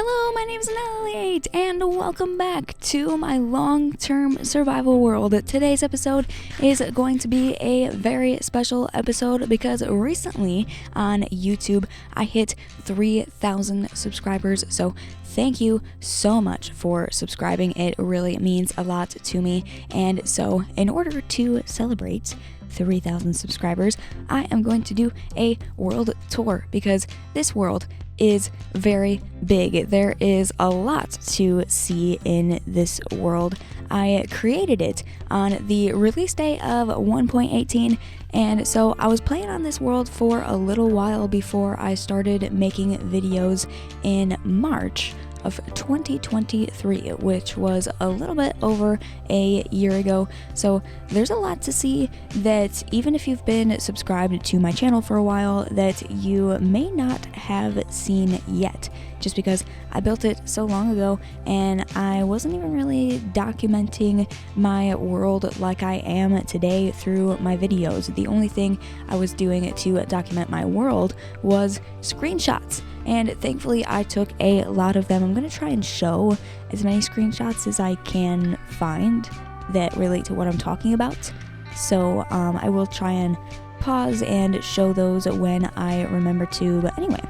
Hello, my name is Annihilate, and welcome back to my long-term survival world. Today's episode is going to be a very special episode because recently on YouTube I hit 3,000 subscribers, so thank you so much for subscribing. It really means a lot to me, and so in order to celebrate 3,000 subscribers, I am going to do a world tour because this world is very big. There is a lot to see in this world. I created it on the release day of 1.18, and so I was playing on this world for a little while before I started making videos in March of 2023, which was a little bit over a year ago. So there's a lot to see that even if you've been subscribed to my channel for a while that you may not have seen yet, just because I built it so long ago and I wasn't even really documenting my world like I am today through my videos. The only thing I was doing to document my world was screenshots, and thankfully I took a lot of them. I'm going to try and show as many screenshots as I can find that relate to what I'm talking about. So I will try and pause and show those when I remember to. But anyway,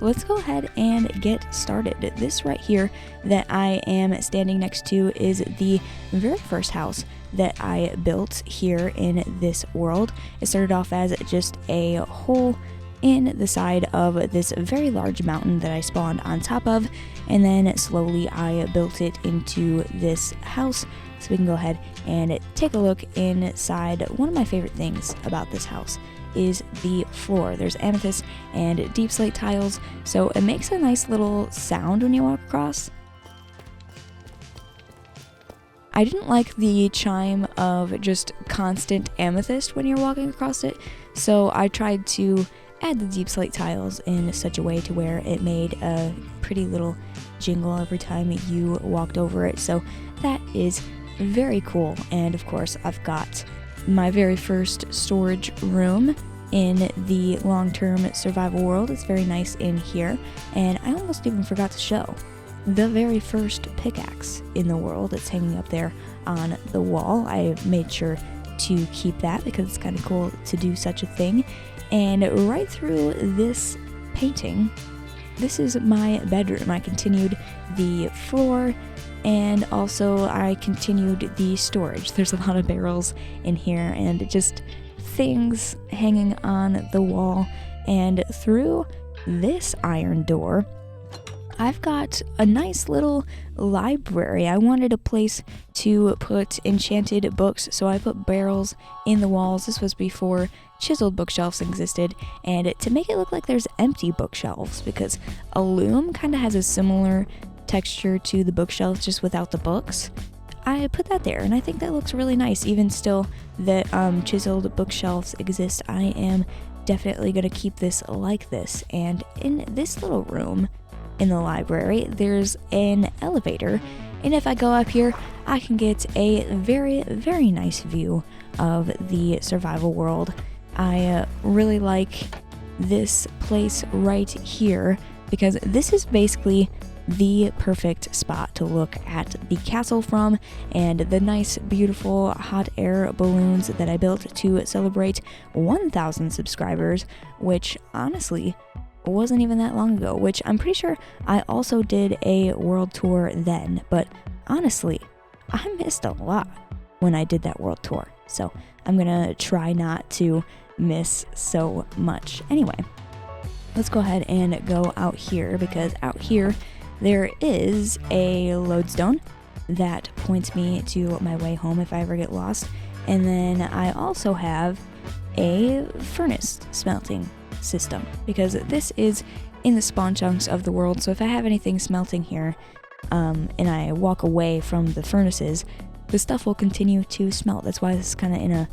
let's go ahead and get started. This right here that I am standing next to is the very first house that I built here in this world. It started off as just a hole in the side of this very large mountain that I spawned on top of, and then slowly I built it into this house. So we can go ahead and take a look inside. One of my favorite things about this house is the floor. There's amethyst and deep slate tiles, so it makes a nice little sound when you walk across. I didn't like the chime of just constant amethyst when you're walking across it, so I tried to add the deep slate tiles in such a way to where it made a pretty little jingle every time you walked over it. So that is very cool. And of course, I've got my very first storage room in the long-term survival world. It's very nice in here, and I almost even forgot to show the very first pickaxe in the world. It's hanging up there on the wall. I made sure to keep that because it's kind of cool to do such a thing. And right through this painting, this is my bedroom. I continued the floor, and also I continued the storage. There's a lot of barrels in here and just things hanging on the wall. And through this iron door, I've got a nice little library. I wanted a place to put enchanted books, so I put barrels in the walls. This was before chiseled bookshelves existed, and to make it look like there's empty bookshelves, because a loom kind of has a similar texture to the bookshelves just without the books, I put that there, and I think that looks really nice. Even still that chiseled bookshelves exist, I am definitely going to keep this like this. And in this little room in the library, there's an elevator, and if I go up here, I can get a very, very nice view of the survival world. I really like this place right here because this is basically the perfect spot to look at the castle from, and the nice, beautiful hot air balloons that I built to celebrate 1,000 subscribers, which honestly wasn't even that long ago, which I'm pretty sure I also did a world tour then, but honestly, I missed a lot when I did that world tour, so I'm gonna try not to miss so much. Anyway, let's go ahead and go out here, because out here there is a lodestone that points me to my way home if I ever get lost, and then I also have a furnace smelting system, because this is in the spawn chunks of the world. So if I have anything smelting here and I walk away from the furnaces, the stuff will continue to smelt. That's why this is kind of in a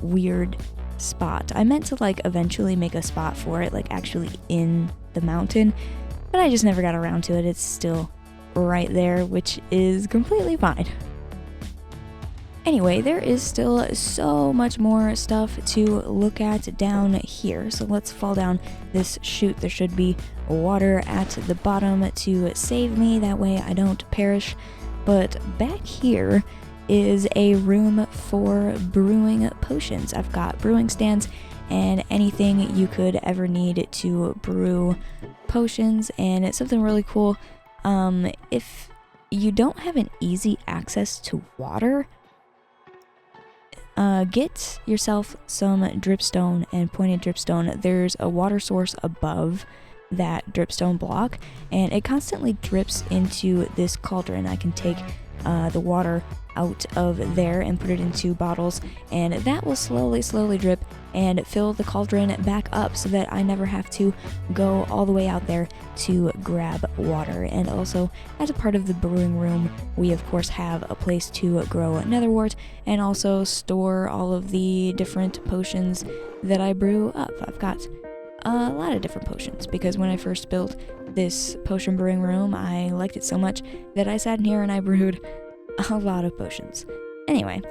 weird spot. I meant to like eventually make a spot for it, like actually in the mountain, but I just never got around to it. It's still right there, which is completely fine. Anyway, there is still so much more stuff to look at down here. So let's fall down this chute. There should be water at the bottom to save me. That way I don't perish. But back here is a room for brewing potions. I've got brewing stands and anything you could ever need to brew potions. And it's something really cool. If you don't have an easy access to water, get yourself some dripstone and pointed dripstone. There's a water source above that dripstone block, and it constantly drips into this cauldron. I can take the water out of there and put it into bottles, and that will slowly drip and fill the cauldron back up so that I never have to go all the way out there to grab water. And also, as a part of the brewing room, we of course have a place to grow netherwort and also store all of the different potions that I brew up. I've got a lot of different potions because when I first built this potion brewing room, I liked it so much that I sat in here and I brewed a lot of potions. Anyway,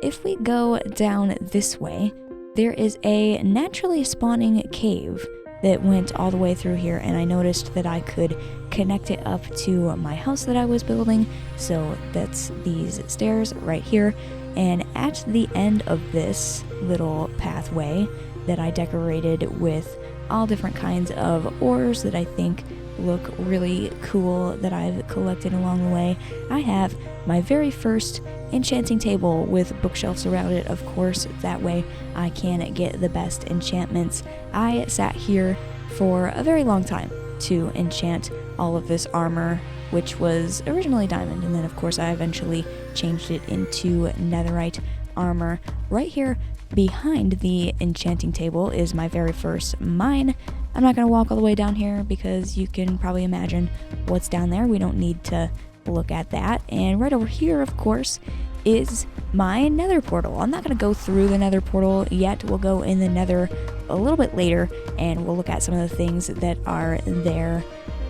if we go down this way, there is a naturally spawning cave that went all the way through here, and I noticed that I could connect it up to my house that I was building. So that's these stairs right here, and at the end of this little pathway that I decorated with all different kinds of ores that I think look really cool that I've collected along the way, I have my very first enchanting table with bookshelves around it, of course. That way I can get the best enchantments. I sat here for a very long time to enchant all of this armor, which was originally diamond, and then of course I eventually changed it into netherite armor. Right here behind the enchanting table is my very first mine. I'm not going to walk all the way down here because you can probably imagine what's down there. We don't need to look at that. And right over here, of course, is my nether portal. I'm not going to go through the nether portal yet. We'll go in the nether a little bit later and we'll look at some of the things that are there.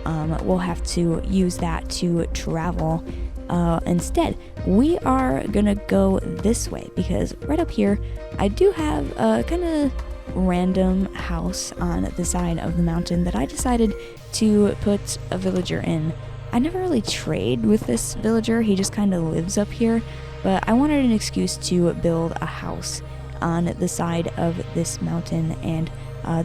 We'll have to use that to travel. Instead, we are going to go this way because right up here, I do have a kind of random house on the side of the mountain that I decided to put a villager in. I never really trade with this villager, he just kind of lives up here, but I wanted an excuse to build a house on the side of this mountain, and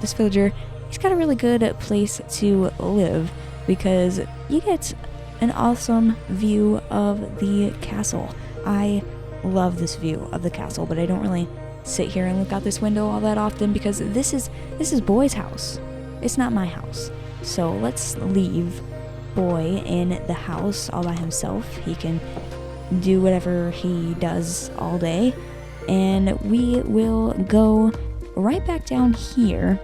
this villager, he's got a really good place to live because you get an awesome view of the castle. I love this view of the castle, but I don't really sit here and look out this window all that often because this is Boy's house. It's not my house. So let's leave Boy in the house all by himself. He can do whatever he does all day, and we will go right back down here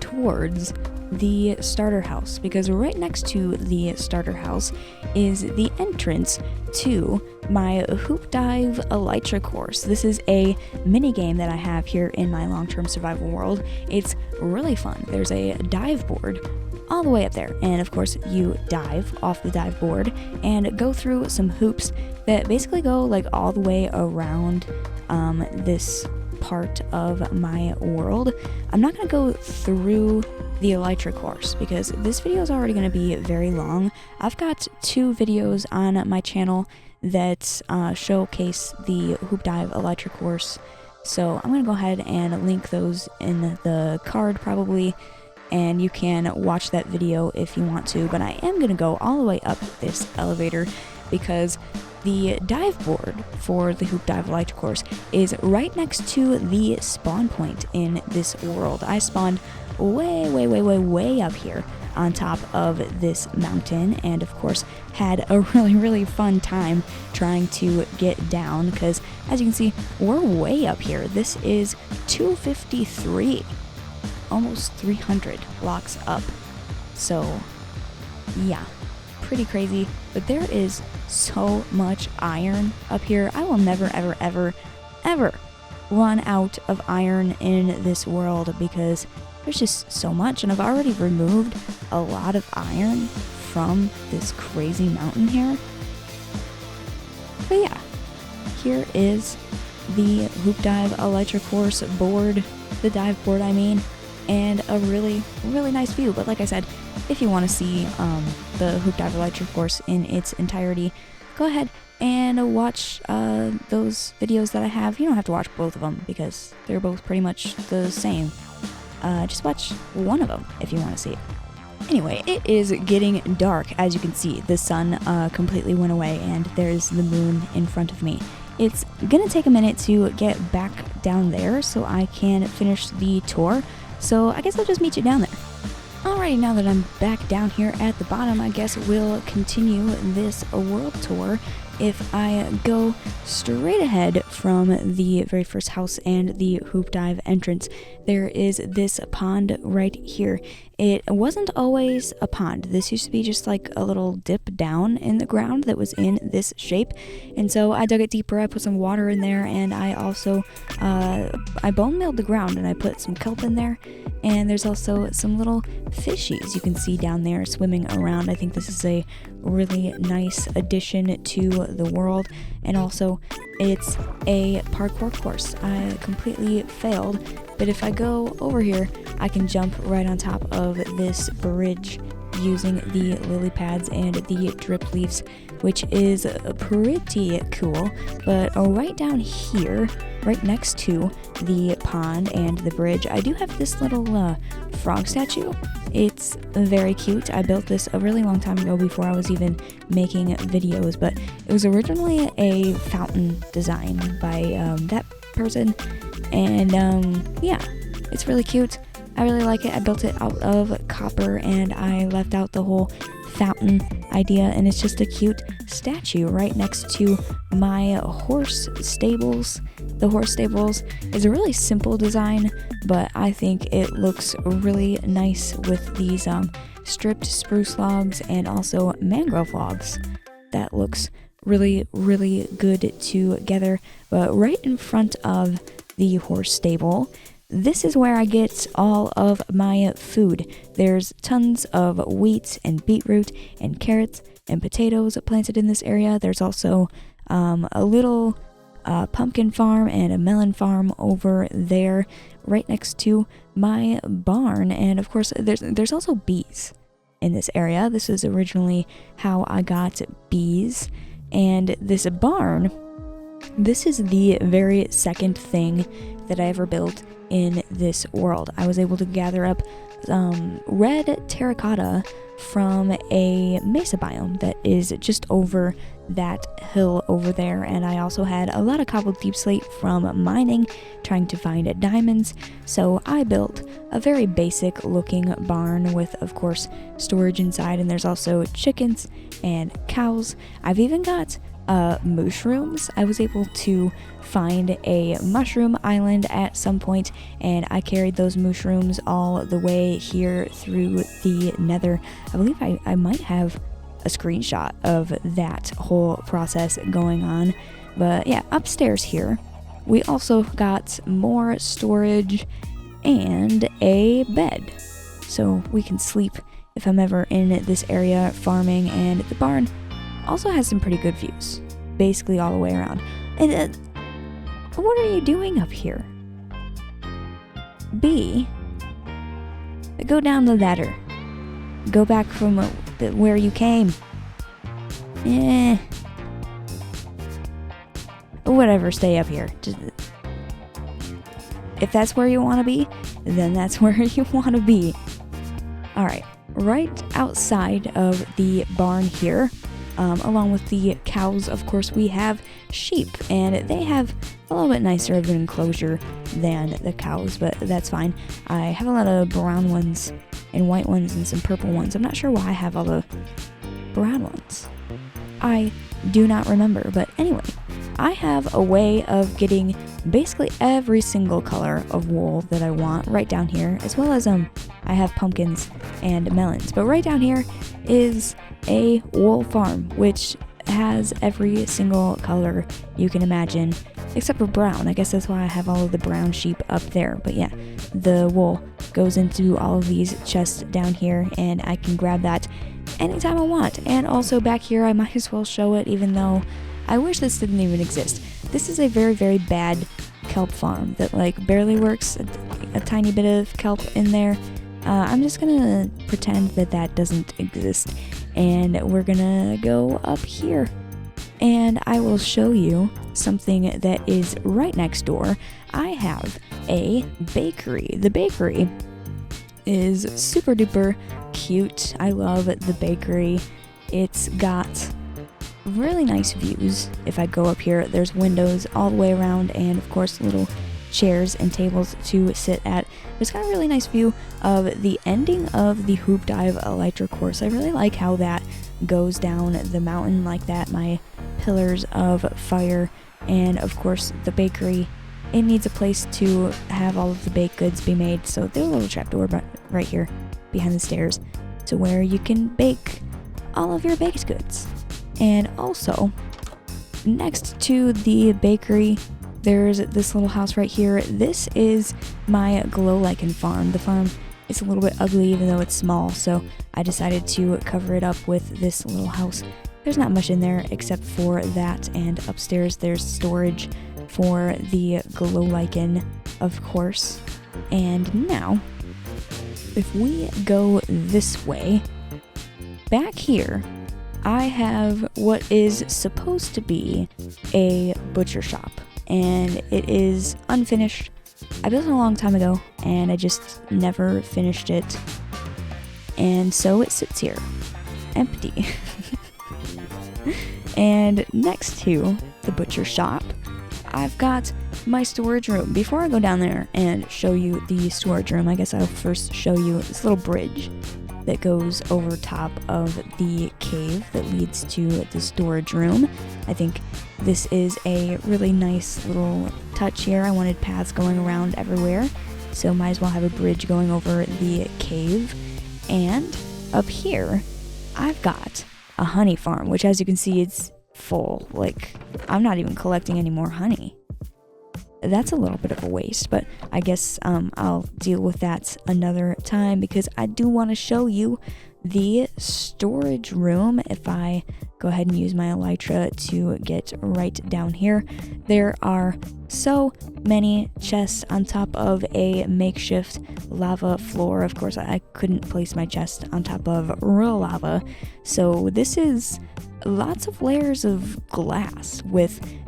towards the starter house, because right next to the starter house is the entrance to my Hoop Dive Elytra course. This is a mini game that I have here in my long-term survival world. It's really fun. There's a dive board all the way up there, and of course you dive off the dive board and go through some hoops that basically go like all the way around this part of my world. I'm not going to go through the Elytra course because this video is already going to be very long. I've got 2 videos on my channel that showcase the Hoop Dive Elytra course, so I'm going to go ahead and link those in the card probably, and you can watch that video if you want to. But I am going to go all the way up this elevator because the dive board for the Hoop Dive Elytra course is right next to the spawn point in this world. I spawned way up here on top of this mountain, and of course had a really fun time trying to get down because, as you can see, we're way up here. This is 253, almost 300 blocks up. So yeah, pretty crazy. But there is so much iron up here. I will never ever run out of iron in this world because there's just so much, and I've already removed a lot of iron from this crazy mountain here. But yeah, here is the Hoop Dive Electric Horse board, the dive board I mean, and a really nice view. But like I said, if you want to see the Hoop Dive Electric Horse in its entirety, go ahead and watch those videos that I have. You don't have to watch both of them because they're both pretty much the same. Just watch one of them if you want to see it. Anyway, it is getting dark. As you can see, the sun completely went away and there's the moon in front of me. It's gonna take a minute to get back down there so I can finish the tour, so I guess I'll just meet you down there. Alrighty, now that I'm back down here at the bottom, I guess we'll continue this world tour. If I go straight ahead from the very first house and the Hoop Dive entrance, there is this pond right here. It wasn't always a pond. This used to be just like a little dip down in the ground that was in this shape. And so I dug it deeper, I put some water in there, and I also, I bone milled the ground and I put some kelp in there. And there's also some little fishies you can see down there swimming around. I think this is a really nice addition to the world, and also it's a parkour course. I completely failed, but if I go over here, I can jump right on top of this bridge using the lily pads and the drip leaves, which is pretty cool. But right down here, right next to the pond and the bridge, I do have this little frog statue. It's very cute. I built this a really long time ago before I was even making videos, but it was originally a fountain design by that person, and yeah, it's really cute. I really like it. I built it out of copper and I left out the whole fountain idea, and it's just a cute statue right next to my horse stables. The horse stables is a really simple design, but I think it looks really nice with these stripped spruce logs and also mangrove logs. That looks really good together. But right in front of the horse stable, this is where I get all of my food. There's tons of wheat and beetroot and carrots and potatoes planted in this area. There's also a little pumpkin farm and a melon farm over there right next to my barn. And of course, there's also bees in this area. This is originally how I got bees. And this barn, this is the very second thing that I ever built in this world. I was able to gather up red terracotta from a mesa biome that is just over that hill over there, and I also had a lot of cobbled deep slate from mining, trying to find diamonds. So I built a very basic looking barn with, of course, storage inside, and there's also chickens and cows. I've even got mushrooms. I was able to find a mushroom island at some point, and I carried those mushrooms all the way here through the nether. I believe I might have a screenshot of that whole process going on. But yeah, upstairs here we also got more storage and a bed, so we can sleep if I'm ever in this area farming. And the barn also has some pretty good views, basically all the way around. And what are you doing up here? B, go down the ladder. Go back from where you came. Whatever, stay up here. Just, if that's where you want to be, then that's where you want to be. Alright, right outside of the barn here, along with the cows, of course, we have sheep, and they have a little bit nicer of an enclosure than the cows, but that's fine. I have a lot of brown ones and white ones and some purple ones. I'm not sure why I have all the brown ones. I do not remember, but anyway, I have a way of getting basically every single color of wool that I want right down here, as well as I have pumpkins and melons. But right down here is a wool farm, which has every single color you can imagine, except for brown. I guess that's why I have all of the brown sheep up there. But yeah, the wool goes into all of these chests down here, and I can grab that anytime I want. And also back here, I might as well show it, even though I wish this didn't even exist. This is a very, very bad kelp farm that like barely works, a tiny bit of kelp in there. I'm just gonna pretend that that doesn't exist, and we're gonna go up here, and I will show you something that is right next door. I have a bakery. The bakery is super duper cute. I love the bakery. It's got really nice views. If I go up here, there's windows all the way around, and of course little chairs and tables to sit at. It's got a really nice view of the ending of the Hoop Dive Elytra course. I really like how that goes down the mountain like that. My pillars of fire, and of course the bakery. It needs a place to have all of the baked goods be made, so there's a little trapdoor right here behind the stairs to where you can bake all of your baked goods. And also, next to the bakery, there's this little house right here. This is my glow lichen farm. The farm is a little bit ugly even though it's small, so I decided to cover it up with this little house. There's not much in there except for that, and upstairs there's storage for the glow lichen, of course. And now, if we go this way, back here, I have what is supposed to be a butcher shop, and it is unfinished. I built it a long time ago, and I just never finished it, and so it sits here, empty. And next to the butcher shop, I've got my storage room. Before I go down there and show you the storage room, I guess I'll first show you this little bridge that goes over top of the cave that leads to the storage room. I think this is a really nice little touch here. I wanted paths going around everywhere, so might as well have a bridge going over the cave. And up here, I've got a honey farm, which as you can see, it's full. Like, I'm not even collecting any more honey. That's a little bit of a waste, but I guess I'll deal with that another time because I do want to show you the storage room. If I go ahead and use my elytra to get right down here, there are so many chests on top of a makeshift lava floor. Of course, I couldn't place my chest on top of real lava, so this is lots of layers of glass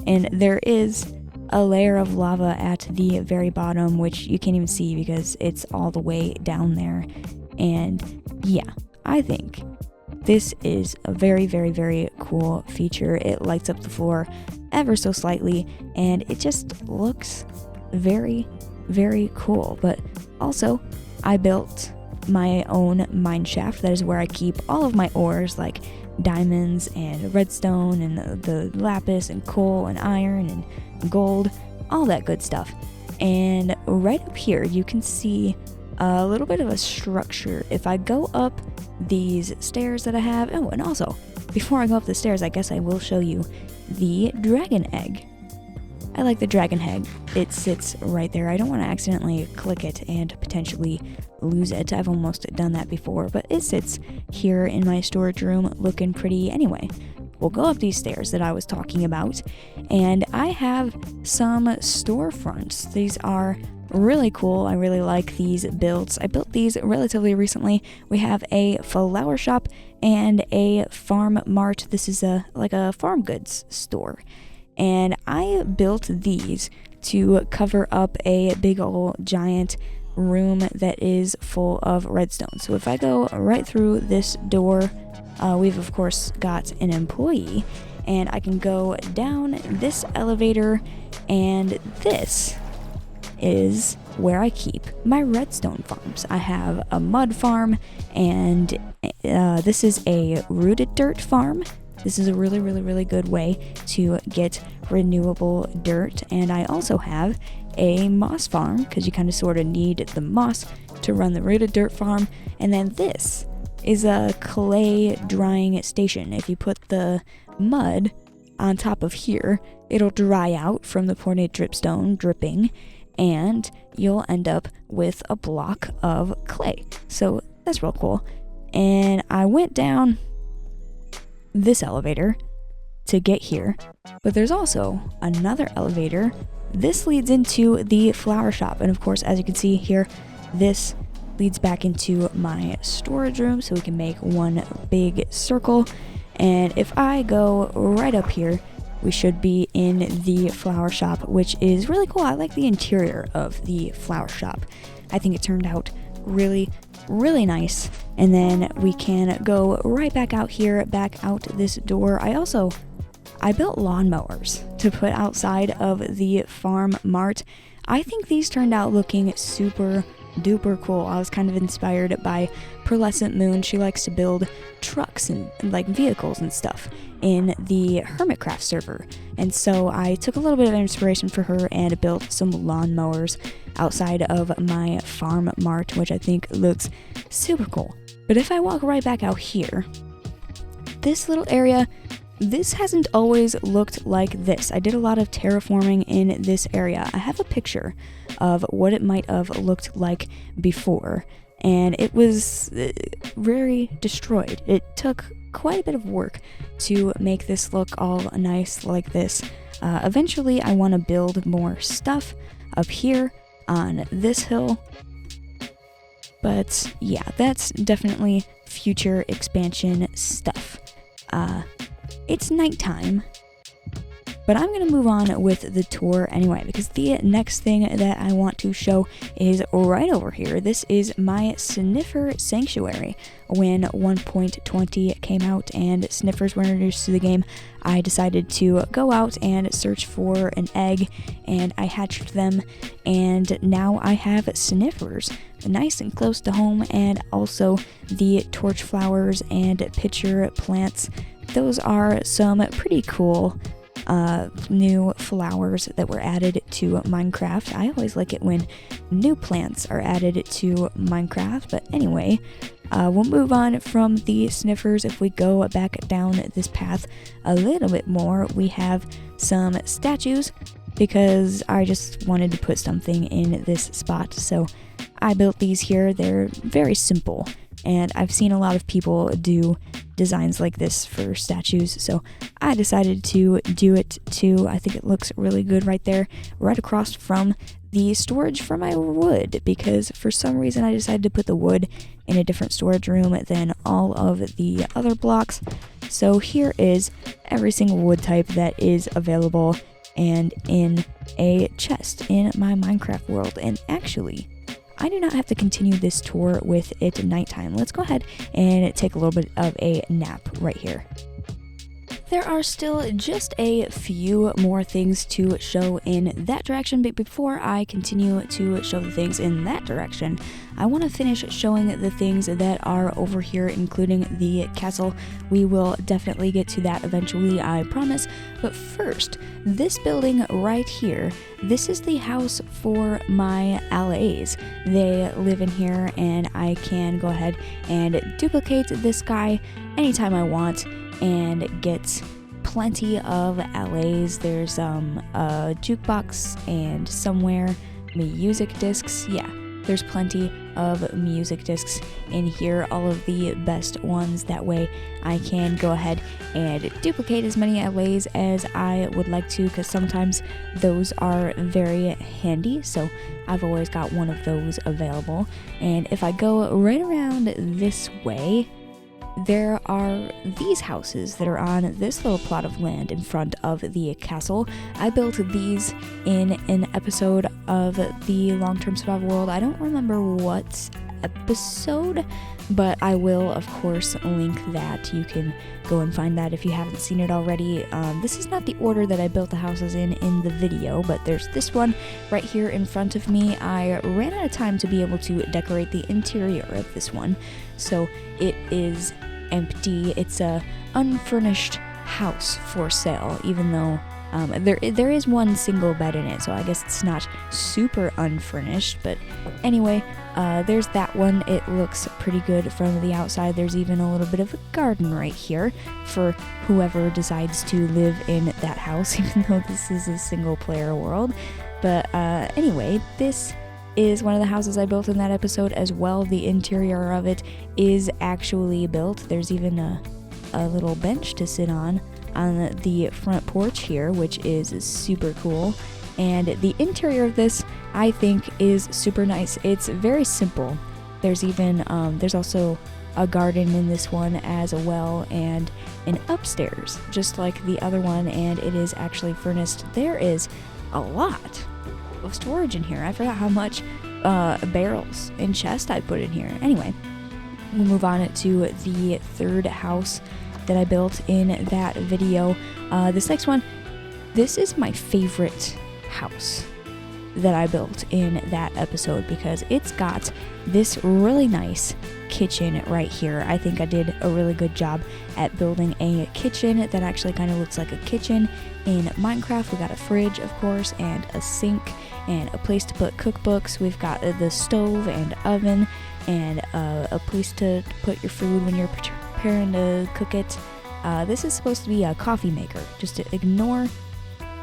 and there is a layer of lava at the very bottom, which you can't even see because it's all the way down there. And yeah, I think this is a very, very, very cool feature. It lights up the floor ever so slightly, and it just looks very, very cool. But also, I built my own mine shaft. That is where I keep all of my ores, like diamonds and redstone and the lapis and coal and iron and gold, all that good stuff. And right up here you can see a little bit of a structure. If I go up these stairs that I have, oh, and also before I go up the stairs, I guess I will show you the dragon egg. I like the dragon egg. It sits right there. I don't want to accidentally click it and potentially lose it. I've almost done that before, but it sits here in my storage room looking pretty anyway. We'll go up these stairs that I was talking about, and I have some storefronts. These are really cool. I really like these builds. I built these relatively recently. We have a flower shop and a farm mart. This is like a farm goods store, and I built these to cover up a big old giant room that is full of redstone. So if I go right through this door, we've of course got an employee, and I can go down this elevator, and this is where I keep my redstone farms. I have a mud farm, and this is a rooted dirt farm. This is a really, really, really good way to get renewable dirt. And I also have a moss farm, because you kind of sort of need the moss to run the rooted dirt farm. And then this is a clay drying station. If you put the mud on top of here, it'll dry out from the poured dripstone dripping, and you'll end up with a block of clay. So that's real cool. And I went down this elevator to get here. But there's also another elevator. This leads into the flower shop, and of course, as you can see here, this leads back into my storage room, so we can make one big circle. And if I go right up here, we should be in the flower shop, which is really cool. I like the interior of the flower shop. I think it turned out really, really nice. And then we can go right back out here, back out this door. I built lawnmowers to put outside of the farm mart. I think these turned out looking super duper cool. I was kind of inspired by Pearlescent Moon. She likes to build trucks and like vehicles and stuff in the Hermitcraft server. And so I took a little bit of inspiration for her and built some lawnmowers outside of my farm mart, which I think looks super cool. But if I walk right back out here, this little area, this hasn't always looked like this. I did a lot of terraforming in this area. I have a picture of what it might have looked like before, and it was very destroyed. It took quite a bit of work to make this look all nice like this. Eventually, I want to build more stuff up here on this hill. But yeah, that's definitely future expansion stuff. It's nighttime, but I'm going to move on with the tour anyway, because the next thing that I want to show is right over here. This is my Sniffer Sanctuary. When 1.20 came out and sniffers were introduced to the game, I decided to go out and search for an egg, and I hatched them, and now I have sniffers nice and close to home, and also the torch flowers and pitcher plants. Those are some pretty cool new flowers that were added to Minecraft. I always like it when new plants are added to Minecraft, but anyway, we'll move on from the sniffers. If we go back down this path a little bit more, we have some statues, because I just wanted to put something in this spot, so I built these here. They're very simple, and I've seen a lot of people do designs like this for statues, so I decided to do it too. I think it looks really good right there, right across from the storage for my wood, because for some reason I decided to put the wood in a different storage room than all of the other blocks. So here is every single wood type that is available and in a chest in my Minecraft world. And actually, I do not have to continue this tour with it at nighttime. Let's go ahead and take a little bit of a nap right here. There are still just a few more things to show in that direction, but before I continue to show the things in that direction, I want to finish showing the things that are over here, including the castle. We will definitely get to that eventually, I promise. But first, this building right here, this is the house for my LAs. They live in here, and I can go ahead and duplicate this guy anytime I want and get plenty of LAs. There's a jukebox and somewhere music discs. Yeah, there's plenty of music discs in here, all of the best ones. That way I can go ahead and duplicate as many LAs as I would like to, because sometimes those are very handy, so I've always got one of those available. And if I go right around this way, there are these houses that are on this little plot of land in front of the castle. I built these in an episode of the Long-Term Survival World. I don't remember what episode, but I will, of course, link that. You can go and find that if you haven't seen it already. This is not the order that I built the houses in the video, but there's this one right here in front of me. I ran out of time to be able to decorate the interior of this one, so it is empty. It's a unfurnished house for sale, even though there is one single bed in it, so I guess it's not super unfurnished. But anyway, there's that one. It looks pretty good from the outside. There's even a little bit of a garden right here for whoever decides to live in that house, even though this is a single player world. But anyway, this is one of the houses I built in that episode as well. The interior of it is actually built. There's even a little bench to sit on. on the front porch here, which is super cool. And the interior of this, I think, is super nice. It's very simple. There's even, there's also a garden in this one as well, and an upstairs, just like the other one, and it is actually furnished. There is a lot of storage in here. I forgot how much barrels and chest I put in here. Anyway, we'll move on to the third house that I built in that video. This next one, this is my favorite house that I built in that episode because it's got this really nice kitchen right here. I think I did a really good job at building a kitchen that actually kind of looks like a kitchen in Minecraft. We got a fridge, of course, and a sink and a place to put cookbooks. We've got the stove and oven and a place to put your food when you're preparing to cook it. This is supposed to be a coffee maker. Just to ignore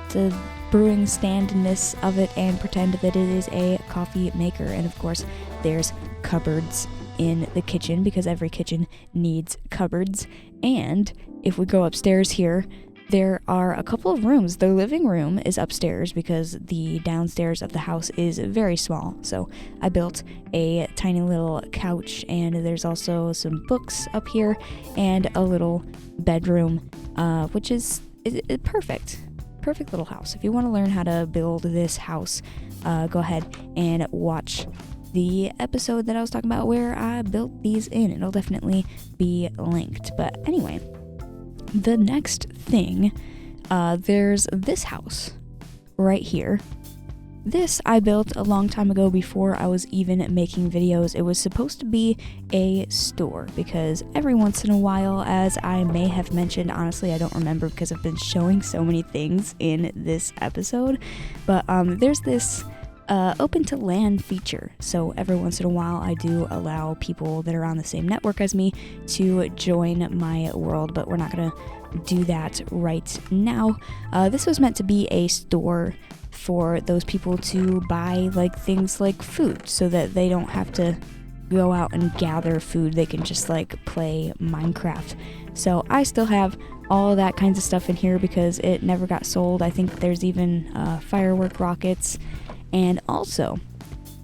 the brewing standness of it and pretend that it is a coffee maker. And of course, there's cupboards in the kitchen because every kitchen needs cupboards. And if we go upstairs here, there are a couple of rooms. The living room is upstairs because the downstairs of the house is very small. So I built a tiny little couch, and there's also some books up here and a little bedroom, which is perfect. Perfect little house. If you want to learn how to build this house, go ahead and watch the episode that I was talking about where I built these in. It'll definitely be linked. But anyway, the next thing, there's this house right here. This I built a long time ago before I was even making videos. It was supposed to be a store because every once in a while, as I may have mentioned, honestly I don't remember because I've been showing so many things in this episode, but there's this open to land feature. So every once in a while I do allow people that are on the same network as me to join my world, but we're not gonna do that right now. This was meant to be a store for those people to buy like things like food so that they don't have to go out and gather food. They can just like play Minecraft. So I still have all that kinds of stuff in here because it never got sold. I think there's even firework rockets, and also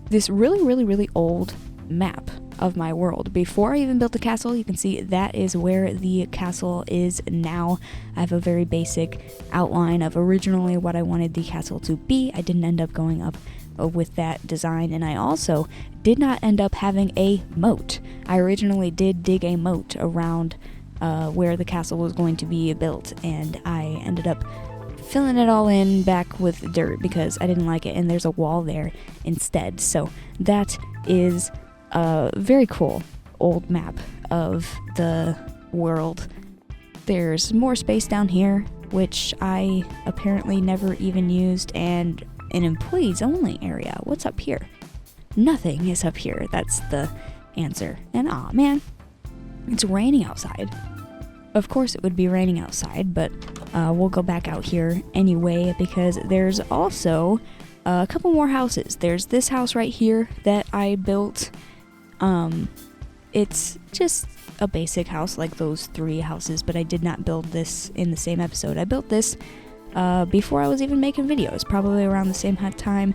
this really old map of my world. Before I even built the castle, you can see that is where the castle is now. I have a very basic outline of originally what I wanted the castle to be. I didn't end up going up with that design, and I also did not end up having a moat. I originally did dig a moat around where the castle was going to be built, and I ended up filling it all in back with dirt because I didn't like it, and there's a wall there instead. So that is a very cool old map of the world. There's more space down here, which I apparently never even used, and an employees only area. What's up here? Nothing is up here. That's the answer. And aw, man, it's raining outside. Of course it would be raining outside, but we'll go back out here anyway because there's also a couple more houses. There's this house right here that I built. It's just a basic house like those three houses, but I did not build this in the same episode. I built this before I was even making videos, probably around the same time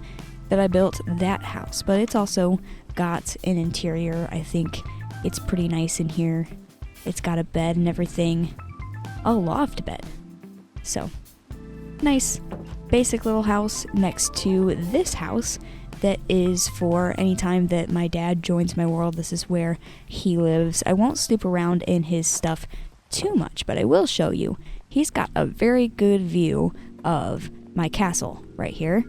that I built that house, but it's also got an interior. I think it's pretty nice in here. It's got a bed and everything, a loft bed. So, nice basic little house next to this house that is for any time that my dad joins my world. This is where he lives. I won't snoop around in his stuff too much, but I will show you. He's got a very good view of my castle right here.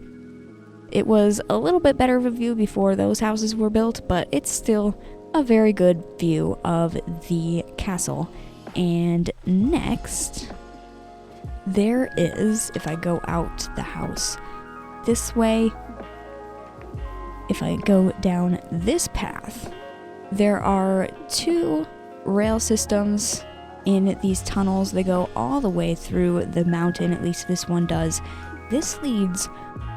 It was a little bit better of a view before those houses were built, but it's still a very good view of the castle. And next, there is, if I go out the house this way, if I go down this path, there are two rail systems in these tunnels. They go all the way through the mountain, at least this one does. This leads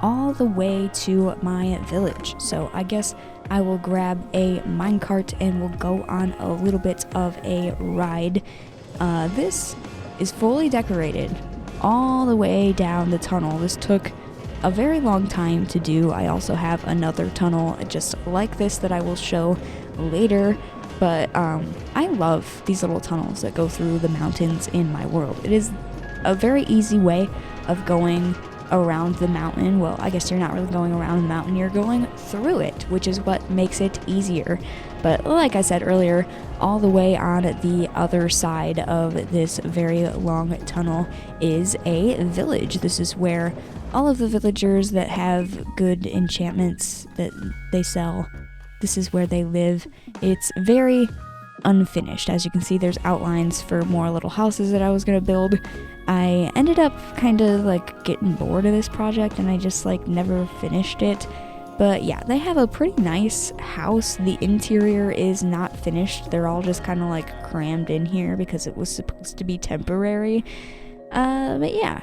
all the way to my village. So I guess I will grab a minecart and we'll go on a little bit of a ride. This is fully decorated all the way down the tunnel. This took a very long time to do. I also have another tunnel just like this that I will show later, but I love these little tunnels that go through the mountains in my world. It is a very easy way of going around the mountain. Well, I guess you're not really going around the mountain, you're going through it, which is what makes it easier. But like I said earlier, all the way on the other side of this very long tunnel is a village. This is where all of the villagers that have good enchantments that they sell, this is where they live. It's very unfinished. As you can see, there's outlines for more little houses that I was gonna build. I ended up kind of like getting bored of this project and I just like never finished it. But yeah, they have a pretty nice house. The interior is not finished. They're all just kind of like crammed in here because it was supposed to be temporary. But yeah,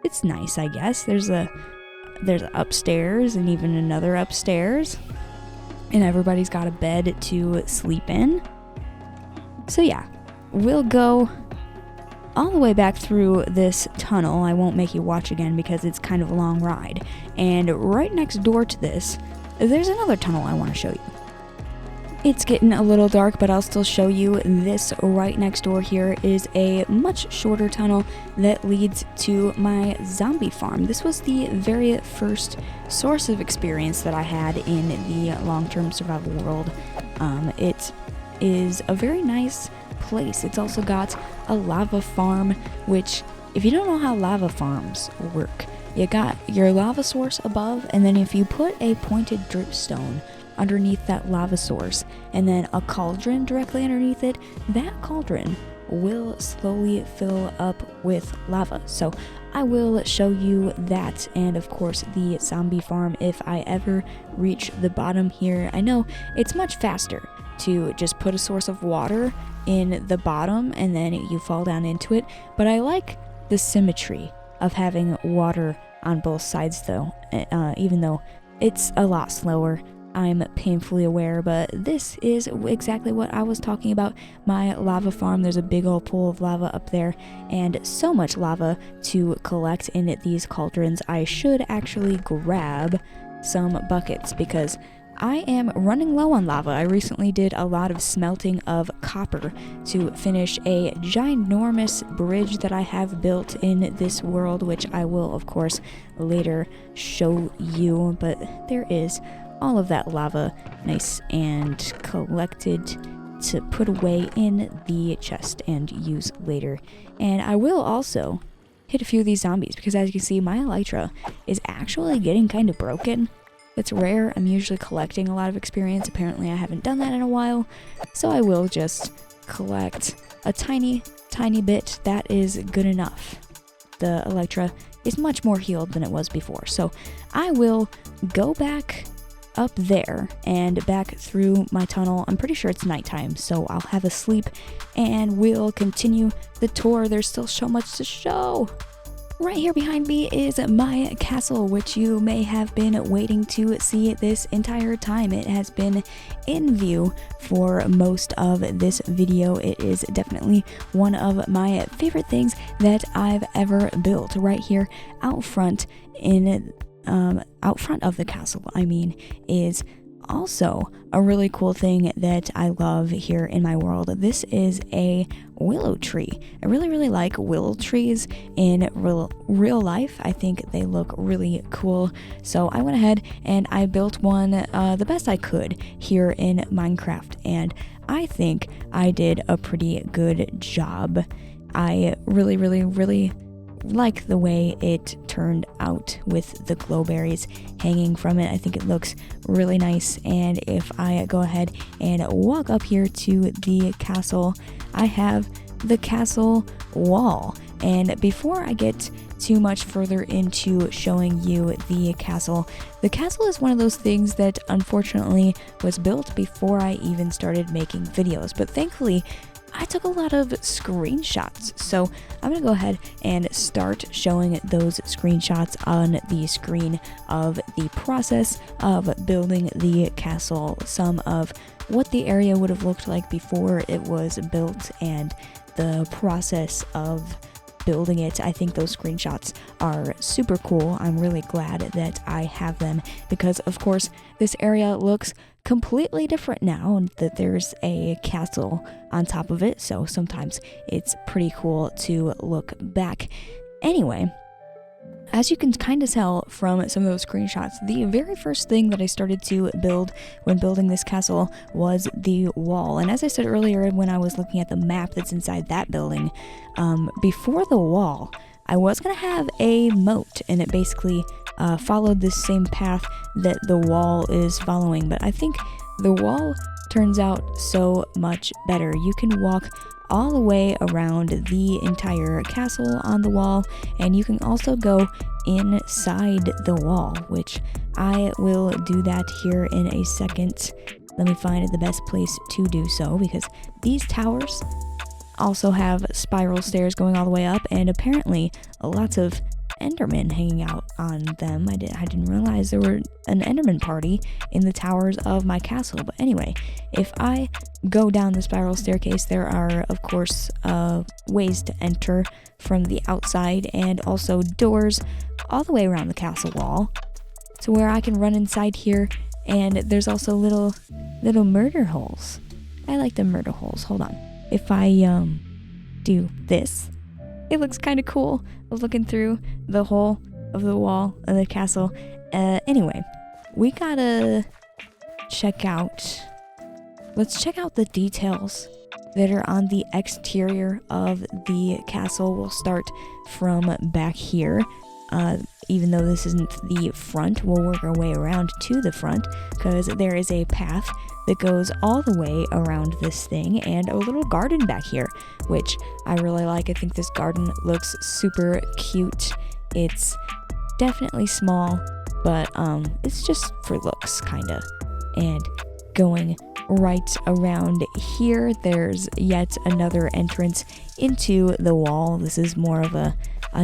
it's nice, I guess. There's upstairs and even another upstairs. And everybody's got a bed to sleep in. So yeah, we'll go all the way back through this tunnel. I won't make you watch again because it's kind of a long ride. And right next door to this, there's another tunnel I want to show you. It's getting a little dark, but I'll still show you. This right next door here is a much shorter tunnel that leads to my zombie farm. This was the very first source of experience that I had in the long-term survival world. It is a very nice place. It's also got a lava farm, which, if you don't know how lava farms work, you got your lava source above, and then if you put a pointed dripstone underneath that lava source and then a cauldron directly underneath it, that cauldron will slowly fill up with lava. So I will show you that, and of course the zombie farm if I ever reach the bottom here. I know it's much faster to just put a source of water in the bottom and then you fall down into it, but I like the symmetry of having water on both sides though, even though it's a lot slower. I'm painfully aware, but this is exactly what I was talking about. My lava farm, there's a big old pool of lava up there and so much lava to collect in these cauldrons. I should actually grab some buckets because I am running low on lava. I recently did a lot of smelting of copper to finish a ginormous bridge that I have built in this world, which I will of course later show you, but there is all of that lava nice and collected to put away in the chest and use later. And I will also hit a few of these zombies because as you can see, my elytra is actually getting kind of broken. It's rare. I'm usually collecting a lot of experience. Apparently I haven't done that in a while, so I will just collect a tiny bit. That is good enough. The elytra is much more healed than it was before, so I will go back up there and back through my tunnel. I'm pretty sure it's nighttime, so I'll have a sleep and we'll continue the tour. There's still so much to show. Right here behind me is my castle, which you may have been waiting to see this entire time. It has been in view for most of this video. It is definitely one of my favorite things that I've ever built. Right here out front of the castle, is also a really cool thing that I love here in my world. This is a willow tree. I really like willow trees in real life. I think they look really cool. So I went ahead and I built one the best I could here in Minecraft, and I think I did a pretty good job. I really like the way it turned out with the glowberries hanging from it. I think it looks really nice. And if I go ahead and walk up here to the castle, I have the castle wall. And before I get too much further into showing you the castle is one of those things that unfortunately was built before I even started making videos, but thankfully I took a lot of screenshots, so I'm going to go ahead and start showing those screenshots on the screen of the process of building the castle, some of what the area would have looked like before it was built, and the process of building it. I think those screenshots are super cool. I'm really glad that I have them because, of course, this area looks completely different now that there's a castle on top of it, so sometimes it's pretty cool to look back. Anyway, as you can kind of tell from some of those screenshots, the very first thing that I started to build when building this castle was the wall. And as I said earlier when I was looking at the map that's inside that building, before the wall, I was going to have a moat, and it basically followed the same path that the wall is following. But I think the wall turns out so much better. You can walk all the way around the entire castle on the wall, and you can also go inside the wall, which I will do that here in a second. Let me find the best place to do so, because these towers also have spiral stairs going all the way up, and apparently lots of Endermen hanging out on them. I didn't realize there were an Enderman party in the towers of my castle. But anyway, if I go down the spiral staircase, there are, of course, ways to enter from the outside, and also doors all the way around the castle wall to where I can run inside here. And there's also little murder holes. I like the murder holes. Hold on. If I do this, it looks kind of cool of looking through the hole of the wall of the castle. Anyway, we gotta let's check out the details that are on the exterior of the castle. We'll start from back here. Even though this isn't the front, we'll work our way around to the front, because there is a path that goes all the way around this thing, and a little garden back here, which I really like. I think this garden looks super cute. It's definitely small, but it's just for looks, kinda. And going right around here, there's yet another entrance into the wall. This is more of a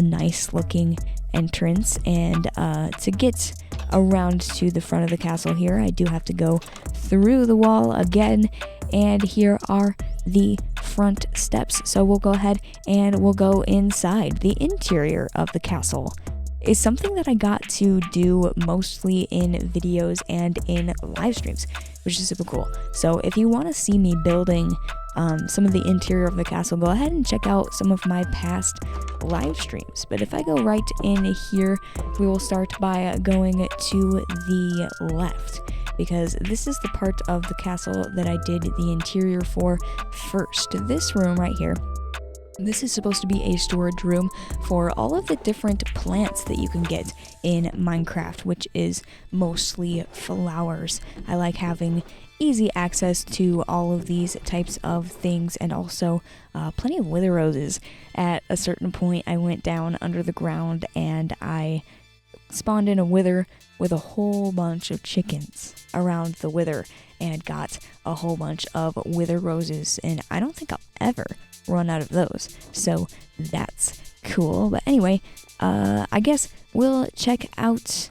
nice looking entrance, and to get around to the front of the castle here, I do have to go through the wall again, and here are the front steps. So we'll go ahead and we'll go inside. The interior of the castle is something that I got to do mostly in videos and in live streams, which is super cool. So if you want to see me building some of the interior of the castle, go ahead and check out some of my past live streams. But if I go right in here, we will start by going to the left, because this is the part of the castle that I did the interior for first. This room right here, this is supposed to be a storage room for all of the different plants that you can get in Minecraft, which is mostly flowers. I like having easy access to all of these types of things, and also plenty of wither roses. At a certain point, I went down under the ground and I spawned in a wither with a whole bunch of chickens around the wither, and got a whole bunch of wither roses, and I don't think I'll ever run out of those, so that's cool. But anyway, I guess we'll check out,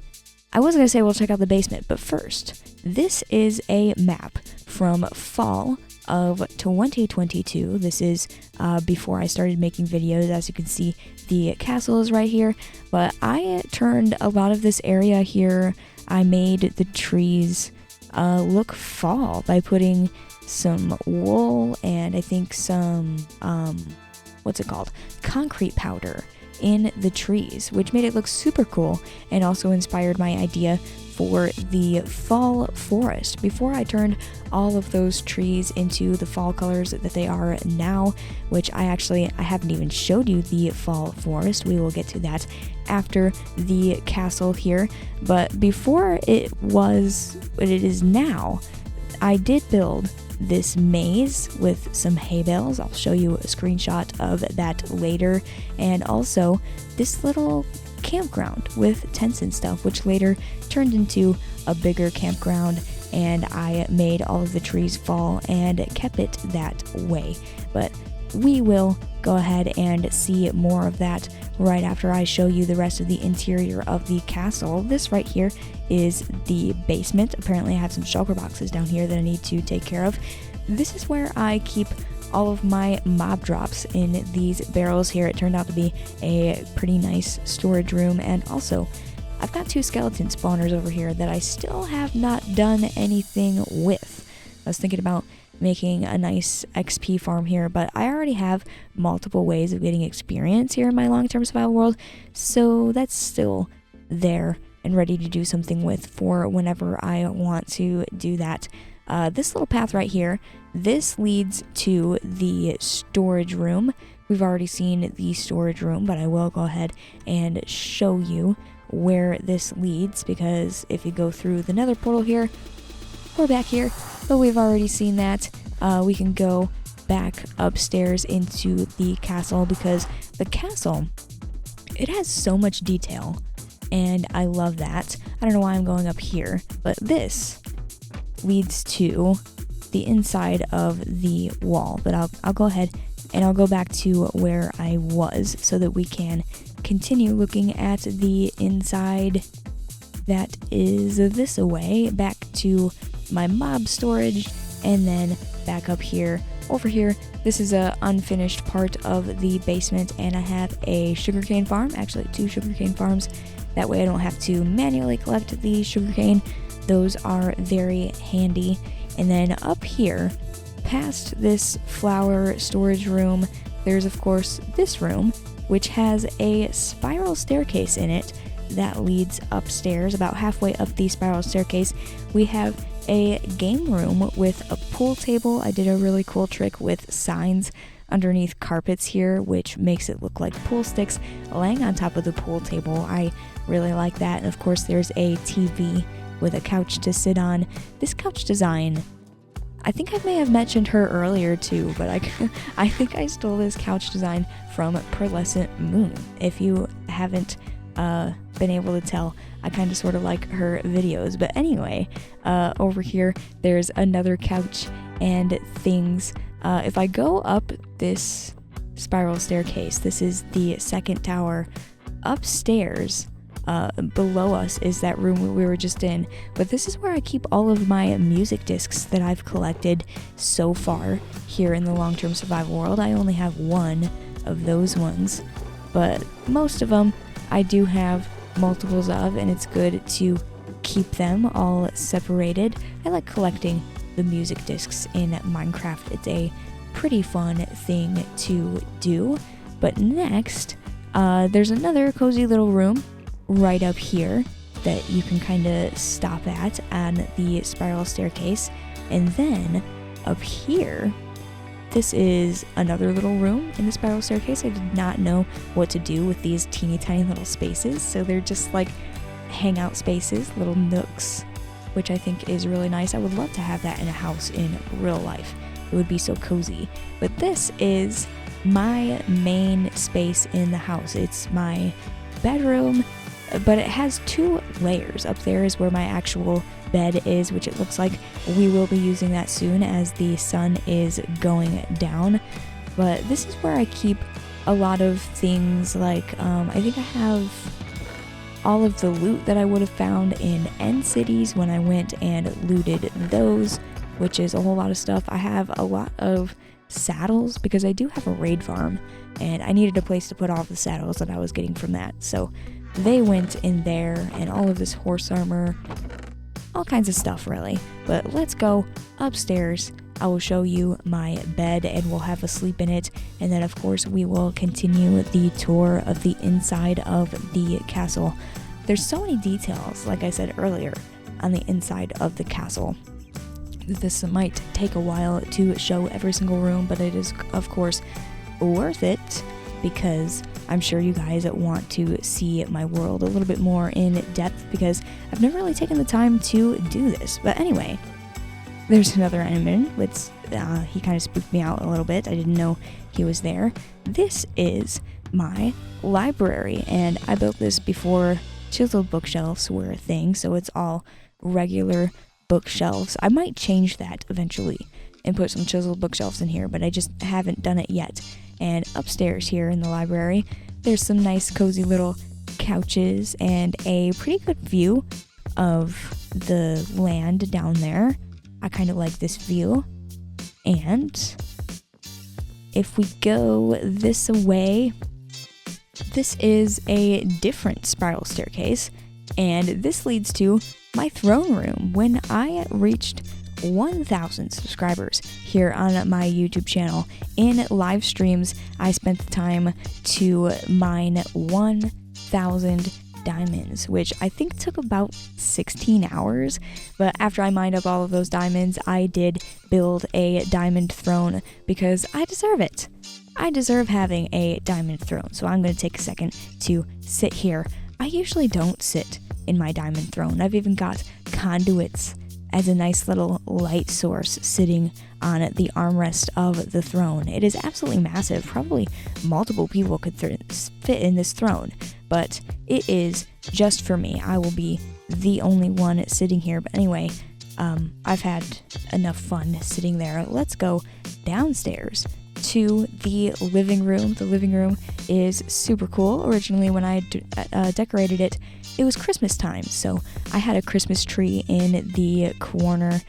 I was gonna say we'll check out the basement, but first, this is a map from fall of 2022. This is before I started making videos. As you can see, the castle is right here, but I turned a lot of this area here. I made the trees look fall by putting some wool and I think some concrete powder in the trees, which made it look super cool, and also inspired my idea for the fall forest. Before I turned all of those trees into the fall colors that they are now, which I haven't even showed you the fall forest. We will get to that after the castle here, but before it was what it is now, I did build this maze with some hay bales. I'll show you a screenshot of that later, and also this little campground with tents and stuff, which later turned into a bigger campground, and I made all of the trees fall and kept it that way. But we will go ahead and see more of that right after I show you the rest of the interior of the castle. This right here is the basement. Apparently I have some shulker boxes down here that I need to take care of. This is where I keep all of my mob drops in these barrels here. It turned out to be a pretty nice storage room, and also I've got 2 skeleton spawners over here that I still have not done anything with. I was thinking about making a nice XP farm here, but I already have multiple ways of getting experience here in my long-term survival world, so that's still there and ready to do something with for whenever I want to do that. This little path right here, this leads to the storage room. We've already seen the storage room, but I will go ahead and show you where this leads, because if you go through the nether portal here, we're back here, but we've already seen that. We can go back upstairs into the castle, because the castle, it has so much detail, and I love that. I don't know why I'm going up here, but this leads to the inside of the wall. But I'll go ahead and I'll go back to where I was so that we can continue looking at the inside. That is this away, back to my mob storage, and then back up here. Over here, this is a unfinished part of the basement, and I have a sugarcane farm, actually 2 sugarcane farms. That way I don't have to manually collect the sugarcane. Those are very handy. And then up here, past this flower storage room, there's of course this room, which has a spiral staircase in it that leads upstairs. About halfway up the spiral staircase, we have a game room with a pool table. I did a really cool trick with signs underneath carpets here, which makes it look like pool sticks laying on top of the pool table. I really like that. And of course there's a TV with a couch to sit on. This couch design, I think I may have mentioned her earlier too, but I think I stole this couch design from Pearlescent Moon. If you haven't been able to tell, I kind of sort of like her videos. But anyway, over here there's another couch and things. If I go up this spiral staircase, this is the second tower. Upstairs, below us is that room we were just in, but this is where I keep all of my music discs that I've collected so far here in the long-term survival world. I only have 1 of those ones, but most of them I do have multiples of, and it's good to keep them all separated. I like collecting the music discs in Minecraft. It's a pretty fun thing to do. But next, there's another cozy little room right up here that you can kind of stop at on the spiral staircase. And then up here, this is another little room in the spiral staircase. I did not know what to do with these teeny tiny little spaces, so they're just like hangout spaces, little nooks, which I think is really nice. I would love to have that in a house in real life. It would be so cozy. But this is my main space in the house. It's my bedroom, but it has 2 layers. Up there is where my actual bed is, which it looks like we will be using that soon as the sun is going down. But this is where I keep a lot of things, like I think I have all of the loot that I would have found in End Cities when I went and looted those, which is a whole lot of stuff. I have a lot of saddles because I do have a raid farm, and I needed a place to put all the saddles that I was getting from that, so they went in there, and all of this horse armor, all kinds of stuff really. But let's go upstairs. I will show you my bed and we'll have a sleep in it, and then of course we will continue the tour of the inside of the castle. There's so many details, like I said earlier, on the inside of the castle. This might take a while to show every single room, but it is of course worth it because I'm sure you guys want to see my world a little bit more in depth, because I've never really taken the time to do this. But anyway, there's another enderman, which he kind of spooked me out a little bit. I didn't know he was there. This is my library, and I built this before chiseled bookshelves were a thing, so it's all regular bookshelves. I might change that eventually and put some chiseled bookshelves in here, but I just haven't done it yet. And upstairs here in the library, there's some nice cozy little couches and a pretty good view of the land down there. I kind of like this view. And if we go this way, this is a different spiral staircase, and this leads to my throne room. When I reached 1,000 subscribers here on my YouTube channel, in live streams, I spent the time to mine 1,000 diamonds, which I think took about 16 hours. But after I mined up all of those diamonds, I did build a diamond throne because I deserve it. I deserve having a diamond throne, so I'm going to take a second to sit here. I usually don't sit in my diamond throne. I've even got conduits as a nice little light source sitting on the armrest of the throne. It is absolutely massive. Probably multiple people could fit in this throne, but it is just for me. I will be the only one sitting here. But anyway, I've had enough fun sitting there. Let's go downstairs to the living room. The living room is super cool. Originally, when I decorated it, it was Christmas time, so I had a Christmas tree in the corner.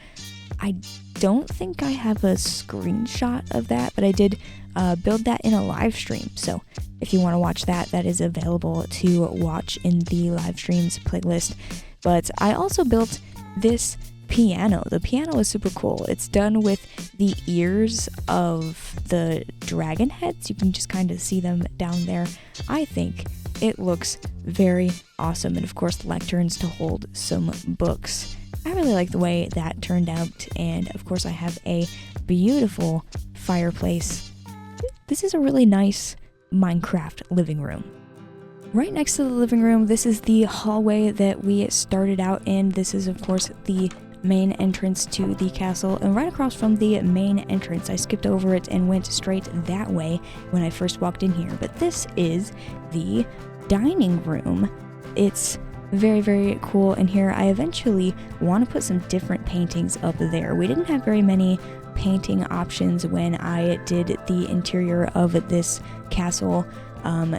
I don't think I have a screenshot of that, but I did build that in a live stream. So if you want to watch that, that is available to watch in the live streams playlist. But I also built this piano. The piano is super cool. It's done with the ears of the dragon heads. You can just kind of see them down there. I think it looks very awesome. And of course, lecterns to hold some books. I really like the way that turned out. And of course, I have a beautiful fireplace. This is a really nice Minecraft living room. Right next to the living room, this is the hallway that we started out in. This is, of course, the main entrance to the castle, and right across from the main entrance, I skipped over it and went straight that way when I first walked in here. But this is the dining room. It's very, very cool in here. I eventually want to put some different paintings up there. We didn't have very many painting options when I did the interior of this castle.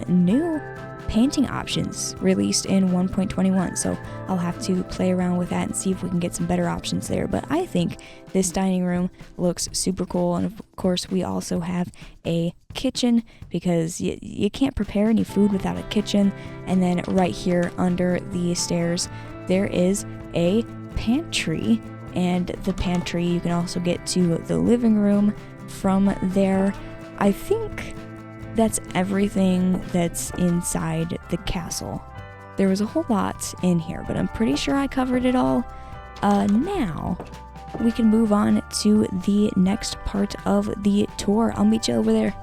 New painting options released in 1.21, so I'll have to play around with that and see if we can get some better options there. But I think this dining room looks super cool, and of course we also have a kitchen because you can't prepare any food without a kitchen. And then right here under the stairs there is a pantry, and the pantry you can also get to the living room from there. I think that's everything that's inside the castle. There was a whole lot in here, but I'm pretty sure I covered it all. Now we can move on to the next part of the tour. I'll meet you over there.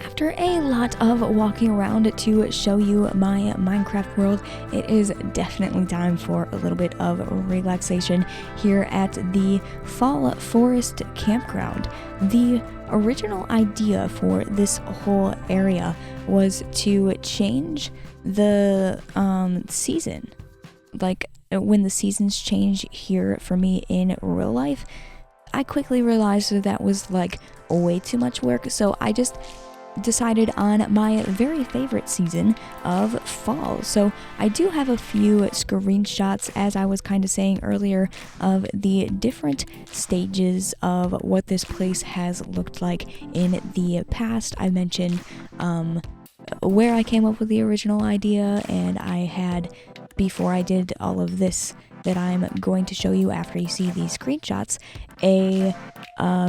After a lot of walking around to show you my Minecraft world, it is definitely time for a little bit of relaxation here at the Fall Forest Campground. The original idea for this whole area was to change the season. Like, when the seasons change here for me in real life, I quickly realized that was like way too much work, so I just decided on my very favorite season of fall. So I do have a few screenshots, as I was kind of saying earlier, of the different stages of what this place has looked like in the past. I mentioned where I came up with the original idea, and I had, before I did all of this that I'm going to show you after you see these screenshots, a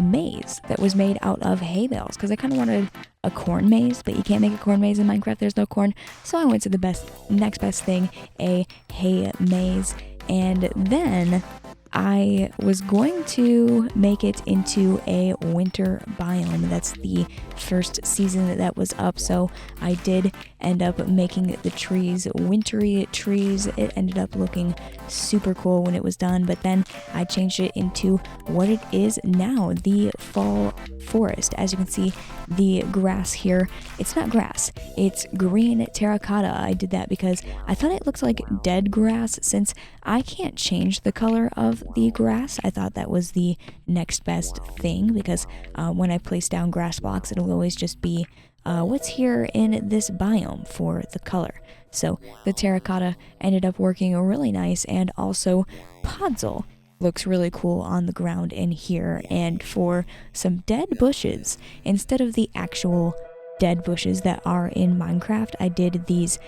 maze that was made out of hay bales, because I kind of wanted a corn maze, but you can't make a corn maze in Minecraft, there's no corn, so I went to the next best thing, a hay maze. And then I was going to make it into a winter biome. That's the first season that was up, so I did end up making the trees wintry trees. It ended up looking super cool when it was done, but then I changed it into what it is now, the fall forest. As you can see, the grass here, it's not grass, it's green terracotta. I did that because I thought it looked like dead grass. Since I can't change the color of the grass, I thought that was the next best thing, because when I place down grass blocks, it'll always just be what's here in this biome for the color. So the terracotta ended up working really nice. And also Podzol looks really cool on the ground in here. And for some dead bushes, instead of the actual dead bushes that are in Minecraft, I did these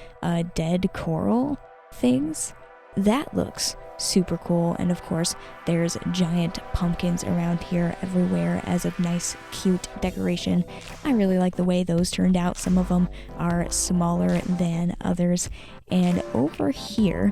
dead coral things. That looks super cool. And of course, there's giant pumpkins around here everywhere as a nice, cute decoration. I really like the way those turned out. Some of them are smaller than others. And over here,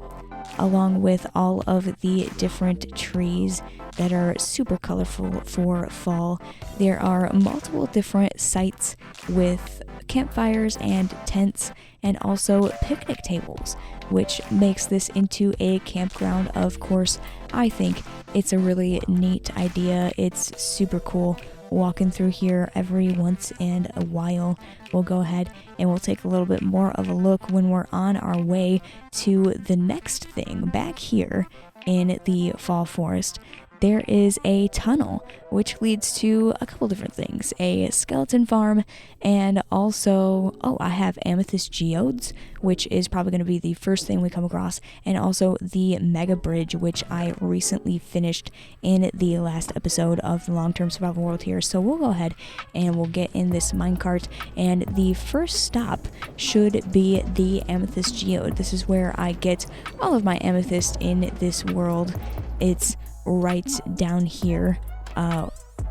along with all of the different trees that are super colorful for fall, there are multiple different sites with campfires and tents and also picnic tables, which makes this into a campground. Of course, I think it's a really neat idea. It's super cool. Walking through here every once in a while. We'll go ahead and we'll take a little bit more of a look when we're on our way to the next thing. Back here in the fall forest, there is a tunnel which leads to a couple different things. A skeleton farm, and also, I have amethyst geodes, which is probably going to be the first thing we come across, and also the mega bridge, which I recently finished in the last episode of the long-term survival world here. So we'll go ahead and we'll get in this minecart, and the first stop should be the amethyst geode. This is where I get all of my amethyst in this world. It's right down here.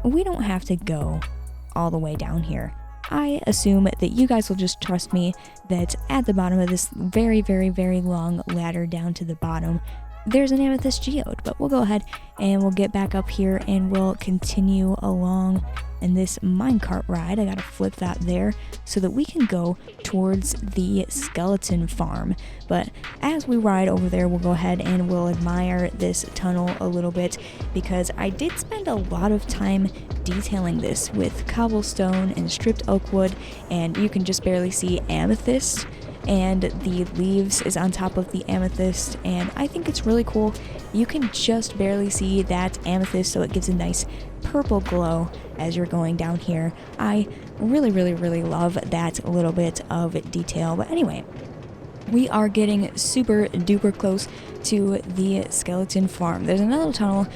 We don't have to go all the way down here. I assume that you guys will just trust me that at the bottom of this very, very, very long ladder down to the bottom, there's an amethyst geode. But we'll go ahead and we'll get back up here and we'll continue along in this minecart ride. I gotta flip that there so that we can go towards the skeleton farm. But as we ride over there, we'll go ahead and we'll admire this tunnel a little bit, because I did spend a lot of time detailing this with cobblestone and stripped oak wood, and you can just barely see amethyst, and the leaves is on top of the amethyst, and I think it's really cool. You can just barely see that amethyst, so it gives a nice purple glow as you're going down here. I really, really, really love that little bit of detail. But anyway, we are getting super duper close to the skeleton farm. There's another tunnel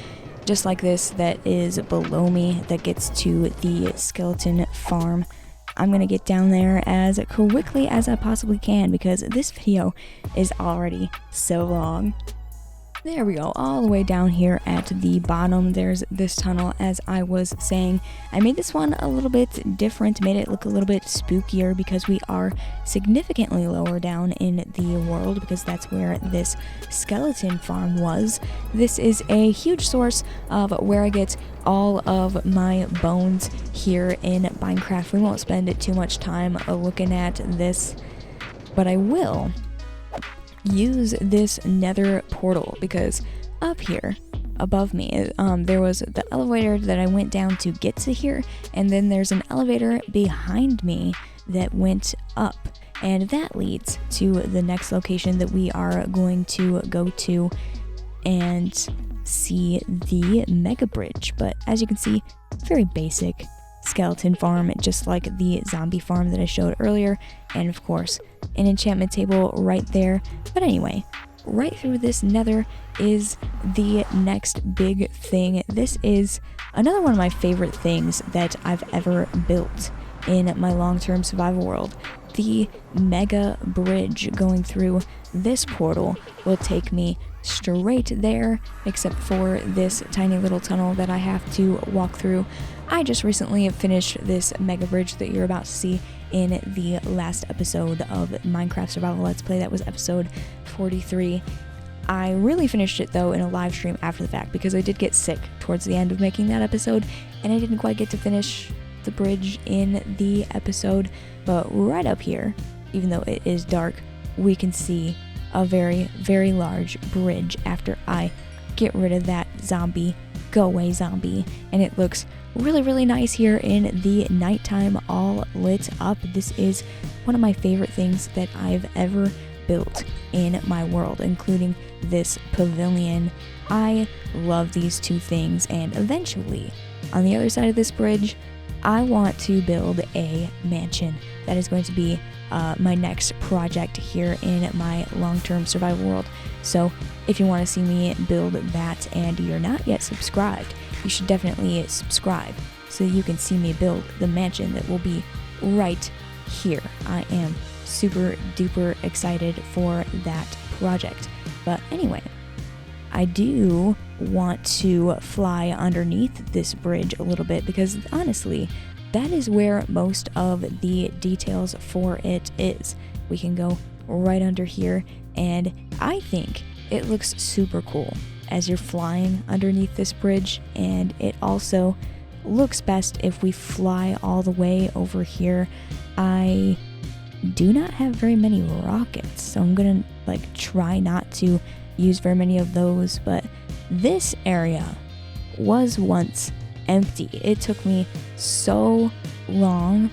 just like this that is below me that gets to the skeleton farm. I'm gonna get down there as quickly as I possibly can because this video is already so long. There we go, all the way down here at the bottom, there's this tunnel. As I was saying, I made this one a little bit different, made it look a little bit spookier because we are significantly lower down in the world, because that's where this skeleton farm was. This is a huge source of where I get all of my bones here in Minecraft. We won't spend too much time looking at this, but I will use this nether portal, because up here above me there was the elevator that I went down to get to here, and then there's an elevator behind me that went up, and that leads to the next location that we are going to go to and see the mega bridge. But as you can see, very basic skeleton farm, just like the zombie farm that I showed earlier, and of course an enchantment table right there. But anyway, right through this nether is the next big thing. This is another one of my favorite things that I've ever built in my long-term survival world. The mega bridge going through this portal will take me straight there, except for this tiny little tunnel that I have to walk through. I just recently finished this mega bridge that you're about to see in the last episode of Minecraft Survival Let's Play. That was episode 43. I really finished it though in a live stream after the fact, because I did get sick towards the end of making that episode and I didn't quite get to finish the bridge in the episode. But right up here, even though it is dark, we can see a very, very large bridge after I get rid of that zombie. Go away, zombie. And it looks really, really nice here in the nighttime, all lit up. This is one of my favorite things that I've ever built in my world, including this pavilion. I love these two things, and eventually on the other side of this bridge I want to build a mansion. that is going to be my next project here in my long-term survival world. So if you want to see me build that and you're not yet subscribed, you should definitely subscribe so you can see me build the mansion that will be right here. I am super duper excited for that project. But anyway, I do want to fly underneath this bridge a little bit because honestly, that is where most of the details for it is. We can go right under here, and I think it looks super cool as you're flying underneath this bridge, and it also looks best if we fly all the way over here. I do not have very many rockets, so I'm gonna try not to use very many of those, but this area was once empty. It took me so long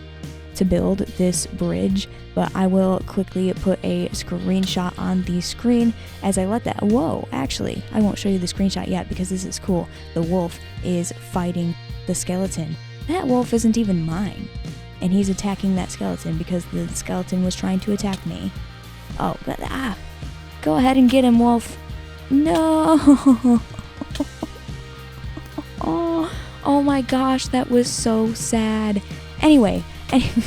to build this bridge, but I will quickly put a screenshot on the screen as I let that. Whoa, actually, I won't show you the screenshot yet because this is cool. The wolf is fighting the skeleton. That wolf isn't even mine, and he's attacking that skeleton because the skeleton was trying to attack me. Oh, but go ahead and get him, wolf. No. Oh my gosh, that was so sad. Anyway, here's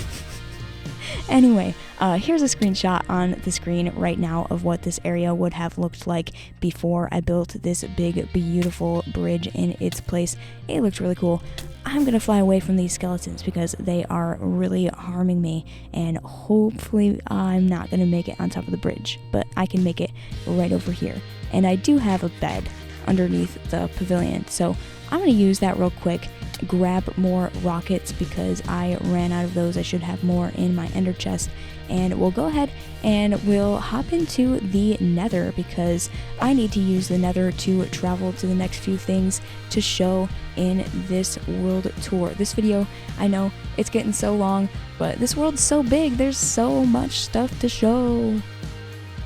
a screenshot on the screen right now of what this area would have looked like before I built this big, beautiful bridge in its place. It looked really cool. I'm gonna fly away from these skeletons because they are really harming me, and hopefully I'm not gonna make it on top of the bridge, but I can make it right over here. And I do have a bed underneath the pavilion, so I'm gonna use that real quick, grab more rockets because I ran out of those. I should have more in my ender chest, and we'll go ahead and we'll hop into the nether because I need to use the nether to travel to the next few things to show in this world tour. This video, I know it's getting so long, but this world's so big, there's so much stuff to show.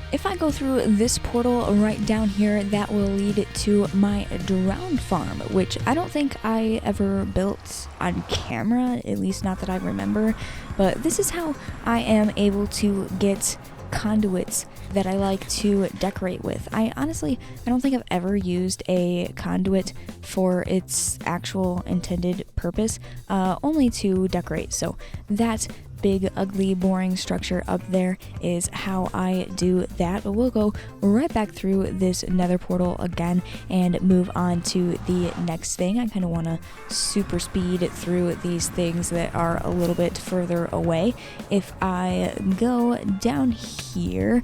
If I go through this portal right down here, that will lead to my drowned farm, which I don't think I ever built on camera, at least not that I remember, but this is how I am able to get conduits that I like to decorate with. I don't think I've ever used a conduit for its actual intended purpose, only to decorate, so that big, ugly, boring structure up there is how I do that. But we'll go right back through this nether portal again and move on to the next thing. I kind of want to super speed through these things that are a little bit further away. If I go down here,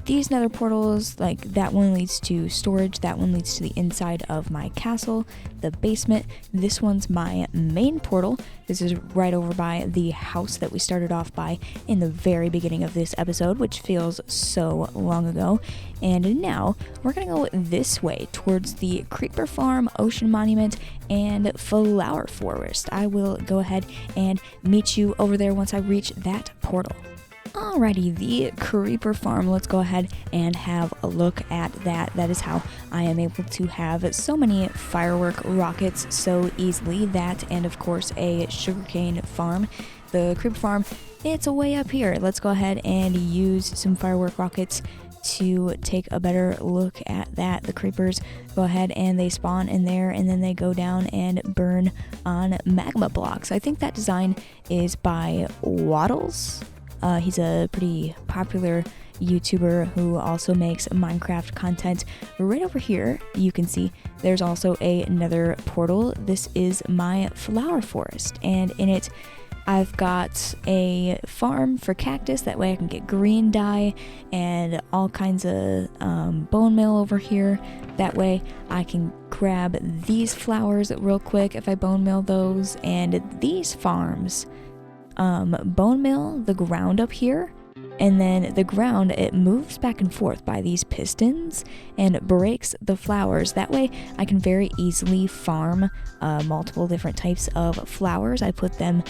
these nether portals, that one leads to storage, that one leads to the inside of my castle, the basement. This one's my main portal. This is right over by the house that we started off by in the very beginning of this episode, which feels so long ago. And now we're gonna go this way towards the Creeper Farm, Ocean Monument, and Flower Forest. I will go ahead and meet you over there once I reach that portal. Alrighty, the Creeper Farm, let's go ahead and have a look at that. That is how I am able to have so many firework rockets so easily. That, and of course a sugarcane farm. The Creeper Farm, it's way up here. Let's go ahead and use some firework rockets to take a better look at that. The creepers go ahead and they spawn in there, and then they go down and burn on magma blocks. I think that design is by Waddles. He's a pretty popular YouTuber who also makes Minecraft content. Right over here, you can see there's also another portal. This is my flower forest, and in it, I've got a farm for cactus. That way I can get green dye and all kinds of bone meal over here. That way I can grab these flowers real quick if I bone meal those. And these farms bone meal the ground up here, and then the ground, it moves back and forth by these pistons and breaks the flowers. That way I can very easily farm multiple different types of flowers. I put them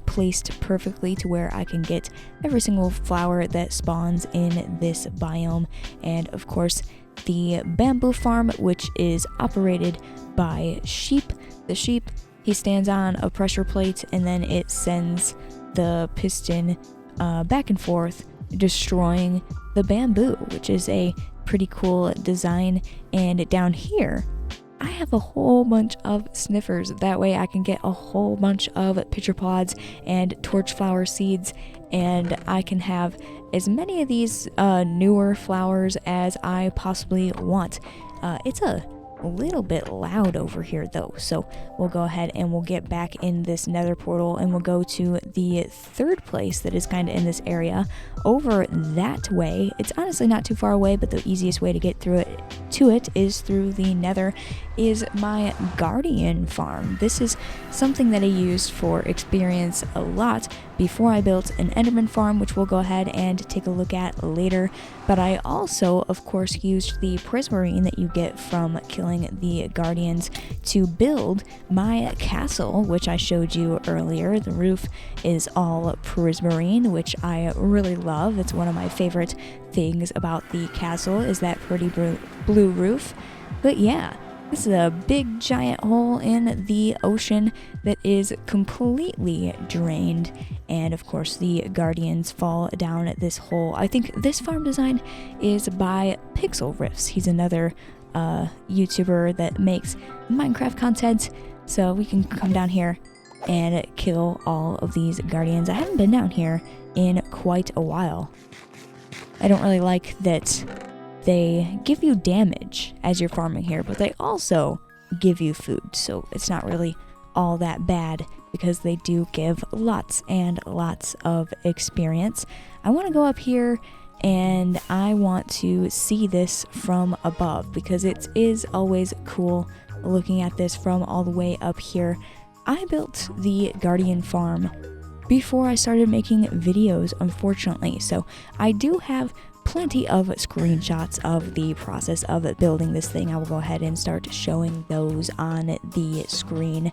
placed perfectly to where I can get every single flower that spawns in this biome. And of course the bamboo farm, which is operated by sheep. The sheep, he stands on a pressure plate, and then it sends the piston back and forth, destroying the bamboo, which is a pretty cool design. And down here, I have a whole bunch of sniffers. That way I can get a whole bunch of pitcher pods and torch flower seeds, and I can have as many of these newer flowers as I possibly want. It's a little bit loud over here though, so we'll go ahead and we'll get back in this nether portal, and we'll go to the third place that is kind of in this area over that way. It's honestly not too far away, but the easiest way to get through it is through the nether, is my guardian farm. This is something that I used for experience a lot before I built an enderman farm, which we'll go ahead and take a look at later. But I also, of course, used the prismarine that you get from killing the guardians to build my castle, which I showed you earlier. The roof is all prismarine, which I really love. It's one of my favorite things about the castle, is that pretty blue roof. But yeah, this is a big giant hole in the ocean that is completely drained, and of course the guardians fall down at this hole. I think this farm design is by Pixel Riffs. He's another YouTuber that makes Minecraft content, so we can come down here and kill all of these guardians. I haven't been down here in quite a while. I don't really like that they give you damage as you're farming here, but they also give you food, so it's not really all that bad because they do give lots and lots of experience. I want to go up here and I want to see this from above because it is always cool looking at this from all the way up here. I built the guardian farm before I started making videos, unfortunately, so I do have plenty of screenshots of the process of building this thing. I will go ahead and start showing those on the screen.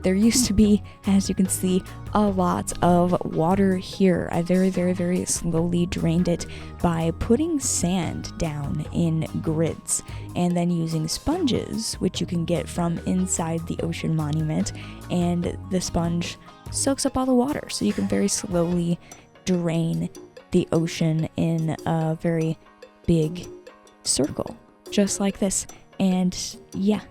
There used to be, as you can see, a lot of water here. I very slowly drained it by putting sand down in grids and then using sponges, which you can get from inside the ocean monument, and the sponge soaks up all the water, so you can very slowly drain the ocean in a very big circle, just like this. And yeah,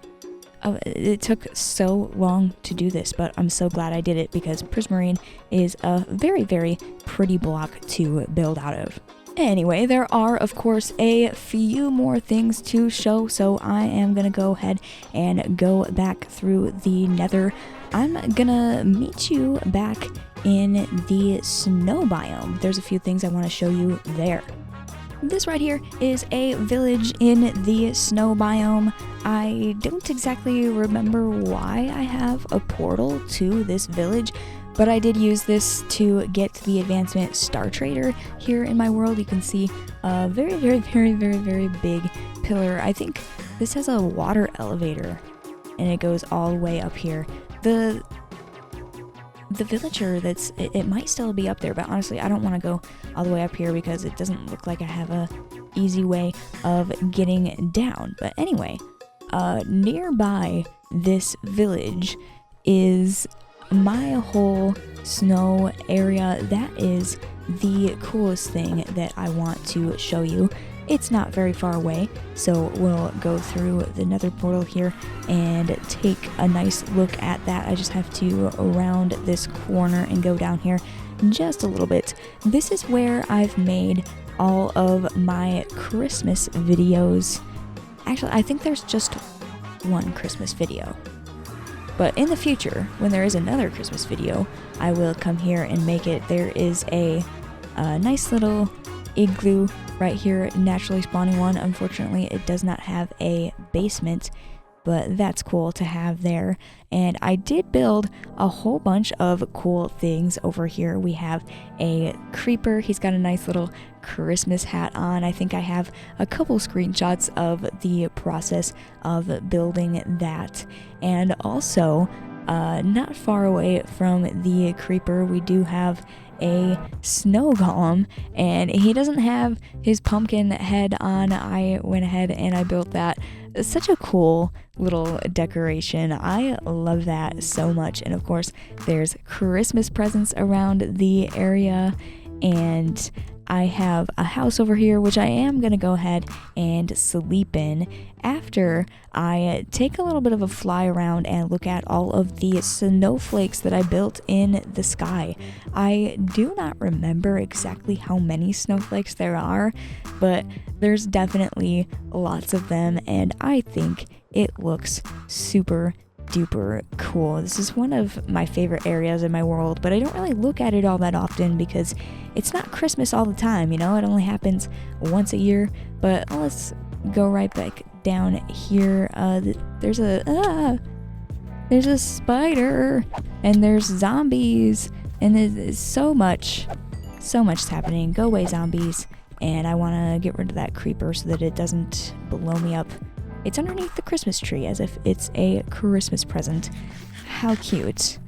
it took so long to do this, but I'm so glad I did it because prismarine is a very pretty block to build out of. Anyway, there are of course a few more things to show, so I am gonna go ahead and go back through the nether. I'm gonna meet you back in the snow biome. There's a few things I want to show you there. This right here is a village in the snow biome. I don't exactly remember why I have a portal to this village, but I did use this to get the advancement Star Trader here in my world. You can see a very big pillar. I think this has a water elevator and it goes all the way up here. The villager it might still be up there, but honestly I don't want to go all the way up here because it doesn't look like I have a easy way of getting down. But anyway, nearby this village is my whole snow area. That is the coolest thing that I want to show you. It's not very far away, so we'll go through the nether portal here and take a nice look at that. I just have to round this corner and go down here just a little bit. This is where I've made all of my Christmas videos. Actually, I think there's just one Christmas video. But in the future, when there is another Christmas video, I will come here and make it. There is a nice little igloo right here, naturally spawning one. Unfortunately, it does not have a basement, but that's cool to have there. And I did build a whole bunch of cool things over here. We have a creeper. He's got a nice little Christmas hat on. I think I have a couple screenshots of the process of building that. And also, not far away from the creeper, we do have a snow golem, and he doesn't have his pumpkin head on. I went ahead and I built that. It's such a cool little decoration. I love that so much. And of course, there's Christmas presents around the area, and I have a house over here, which I am going to go ahead and sleep in after I take a little bit of a fly around and look at all of the snowflakes that I built in the sky. I do not remember exactly how many snowflakes there are, but there's definitely lots of them, and I think it looks super duper cool. This is one of my favorite areas in my world, but I don't really look at it all that often because it's not Christmas all the time, you know? It only happens once a year. But let's go right back down here. There's a spider, and there's zombies, and there's so much is happening. Go away, zombies. And I want to get rid of that creeper so that it doesn't blow me up. It's underneath the Christmas tree as if it's a Christmas present. How cute.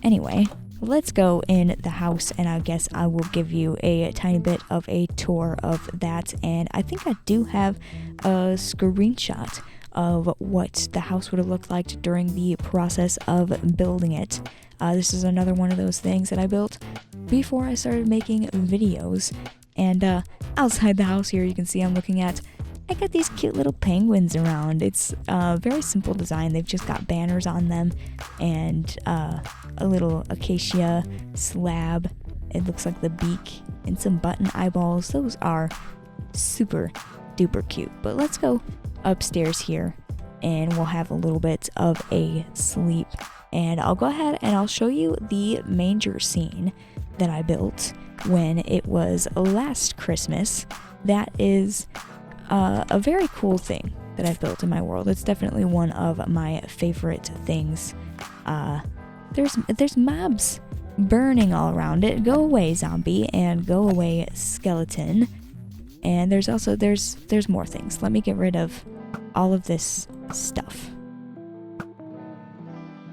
Anyway, let's go in the house, and I guess I will give you a tiny bit of a tour of that. And I think I do have a screenshot of what the house would have looked like during the process of building it. This is another one of those things that I built before I started making videos. And outside the house here, you can see I'm looking at, I got these cute little penguins around. It's a very simple design. They've just got banners on them and a little acacia slab. It looks like the beak and some button eyeballs. Those are super duper cute. But let's go upstairs here and we'll have a little bit of a sleep. And I'll go ahead and I'll show you the manger scene that I built when it was last Christmas. That is a very cool thing that I've built in my world. It's definitely one of my favorite things. There's mobs burning all around it. Go away, zombie, and go away, skeleton. And there's more things. Let me get rid of all of this stuff.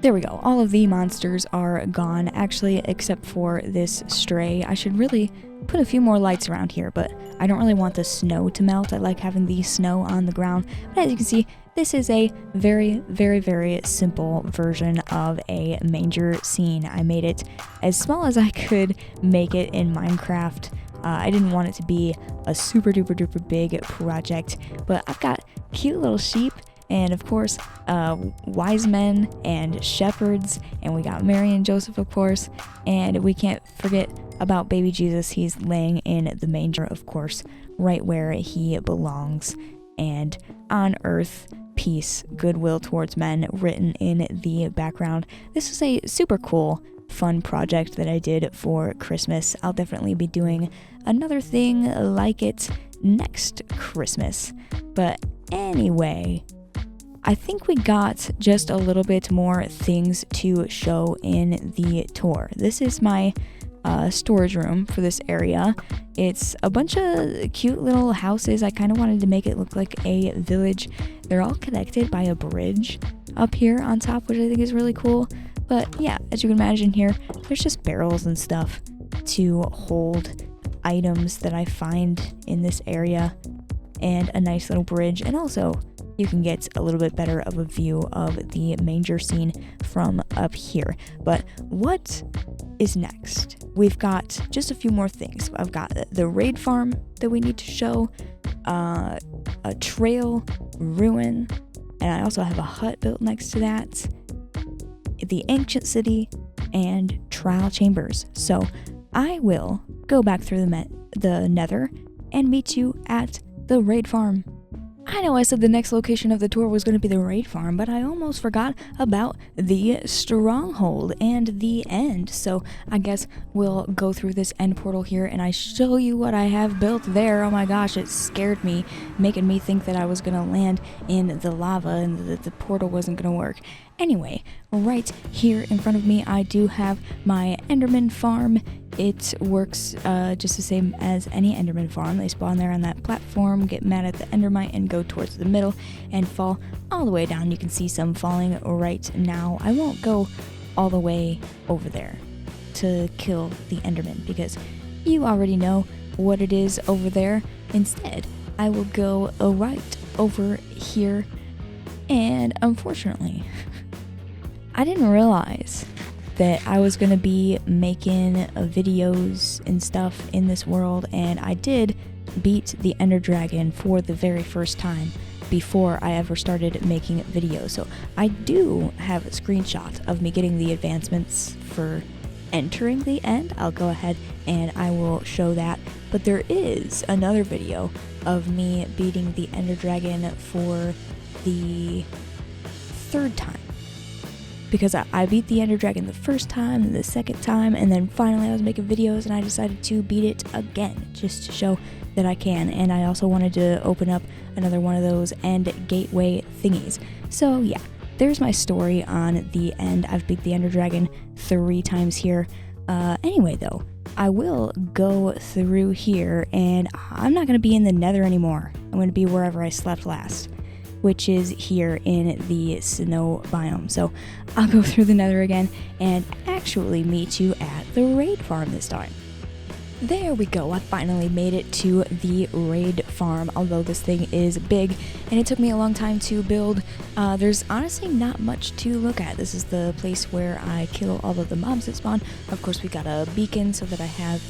There we go. All of the monsters are gone, actually, except for this stray. I should really put a few more lights around here, but I don't really want the snow to melt. I like having the snow on the ground. But as you can see, this is a very, very, very simple version of a manger scene. I made it as small as I could make it in Minecraft. I didn't want it to be a super duper duper big project, but I've got cute little sheep, and of course, wise men and shepherds, and we got Mary and Joseph, of course, and we can't forget about baby Jesus. He's laying in the manger, of course, right where he belongs. And on earth, peace, goodwill towards men, written in the background. This is a super cool, fun project that I did for Christmas. I'll definitely be doing another thing like it next Christmas. But anyway, I think we got just a little bit more things to show in the tour. This is my storage room for this area. It's a bunch of cute little houses. I kind of wanted to make it look like a village. They're all connected by a bridge up here on top, which I think is really cool. But yeah, as you can imagine here, there's just barrels and stuff to hold items that I find in this area, and a nice little bridge. And also, you can get a little bit better of a view of the manger scene from up here. But what is next? We've got just a few more things. I've got the raid farm that we need to show, a trail, ruin, and I also have a hut built next to that, the ancient city, and trial chambers. So I will go back through the nether and meet you at the raid farm. I know I said the next location of the tour was going to be the raid farm, but I almost forgot about the stronghold and the end. So I guess we'll go through this end portal here and I show you what I have built there. Oh my gosh, it scared me, making me think that I was going to land in the lava and that the portal wasn't going to work. Anyway, right here in front of me, I do have my Enderman farm. It works just the same as any Enderman farm. They spawn there on that platform, get mad at the Endermite, and go towards the middle and fall all the way down. You can see some falling right now. I won't go all the way over there. to kill the Enderman because you already know what it is over there. Instead, I will go right over here, and unfortunately, I didn't realize that I was going to be making videos and stuff in this world, and I did beat the Ender Dragon for the very first time before I ever started making videos. So I do have a screenshot of me getting the advancements for entering the end. I'll go ahead and I will show that. But there is another video of me beating the Ender Dragon for the third time. Because I beat the Ender Dragon the first time, and the second time, and then finally I was making videos and I decided to beat it again, just to show that I can. And I also wanted to open up another one of those end gateway thingies. So yeah, there's my story on the end. I've beat the Ender Dragon 3 times here. Anyway though, I will go through here, and I'm not going to be in the Nether anymore. I'm going to be wherever I slept last, which is here in the snow biome. So I'll go through the Nether again and actually meet you at the raid farm this time. There we go, I finally made it to the raid farm, although this thing is big and it took me a long time to build. There's honestly not much to look at. This is the place where I kill all of the mobs that spawn. Of course, we got a beacon so that I have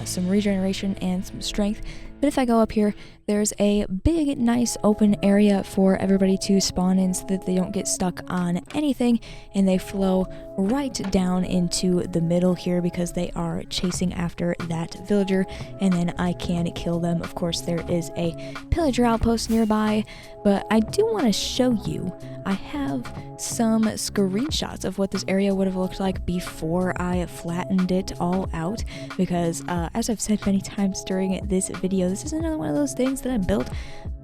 some regeneration and some strength. But if I go up here, there's a big, nice open area for everybody to spawn in so that they don't get stuck on anything, and they flow right down into the middle here because they are chasing after that villager, and then I can kill them. Of course, there is a pillager outpost nearby, but I do want to show you, I have some screenshots of what this area would have looked like before I flattened it all out, because as I've said many times during this video, this is another one of those things that I built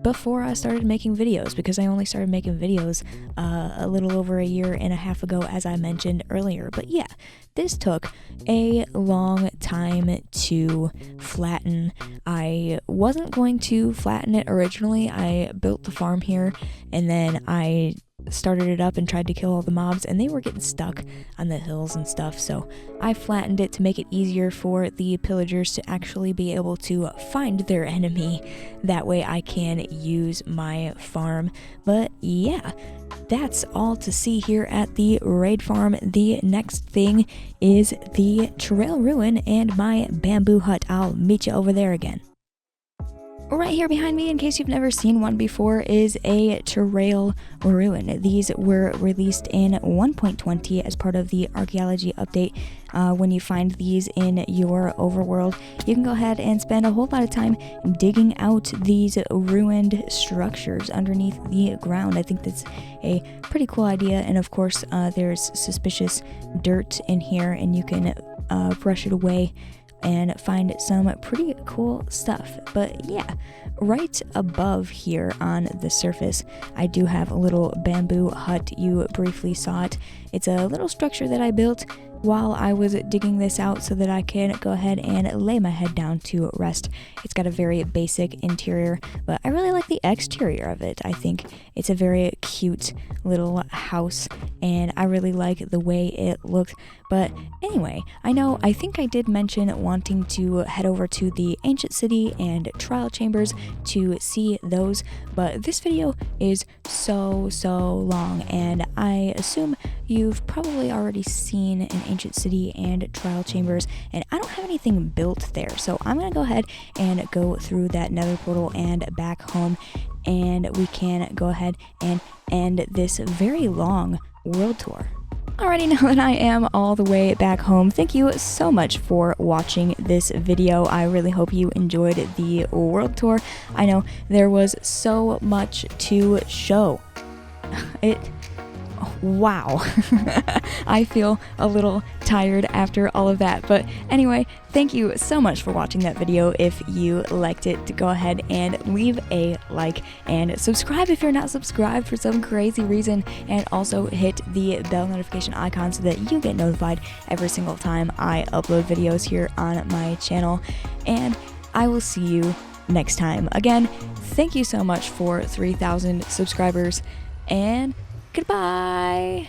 before I started making videos, because I only started making videos a little over a year and a half ago, as I mentioned earlier. But yeah, this took a long time to flatten. I wasn't going to flatten it originally. I built the farm here and then I started it up and tried to kill all the mobs, and they were getting stuck on the hills and stuff, so I flattened it to make it easier for the pillagers to actually be able to find their enemy. That way I can use my farm. But yeah, that's all to see here at the raid farm. The next thing is the trail ruin and my bamboo hut. I'll meet you over there again. Right here behind me, in case you've never seen one before, is a trail ruin. These were released in 1.20 as part of the archaeology update. When you find these in your overworld, you can go ahead and spend a whole lot of time digging out these ruined structures underneath the ground. I think that's a pretty cool idea, and of course there's suspicious dirt in here, and you can brush it away and find some pretty cool stuff. But yeah, right above here on the surface, I do have a little bamboo hut. You briefly saw it. It's a little structure that I built while I was digging this out so that I can go ahead and lay my head down to rest. It's got a very basic interior, but I really like the exterior of it. I think it's a very cute little house, and I really like the way it looked. But anyway, I think I did mention wanting to head over to the Ancient City and Trial Chambers to see those, but this video is so long, and I assume you've probably already seen an Ancient City and Trial Chambers, and I don't have anything built there, so I'm gonna go ahead and go through that nether portal and back home, and we can go ahead and end this very long world tour. Alrighty, now that I am all the way back home, thank you so much for watching this video. I really hope you enjoyed the world tour. I know there was so much to show. Wow. I feel a little tired after all of that. But anyway, thank you so much for watching that video. If you liked it, to go ahead and leave a like and subscribe if you're not subscribed for some crazy reason, and also hit the bell notification icon so that you get notified every single time I upload videos here on my channel. And I will see you next time. Again, thank you so much for 3,000 subscribers, and goodbye!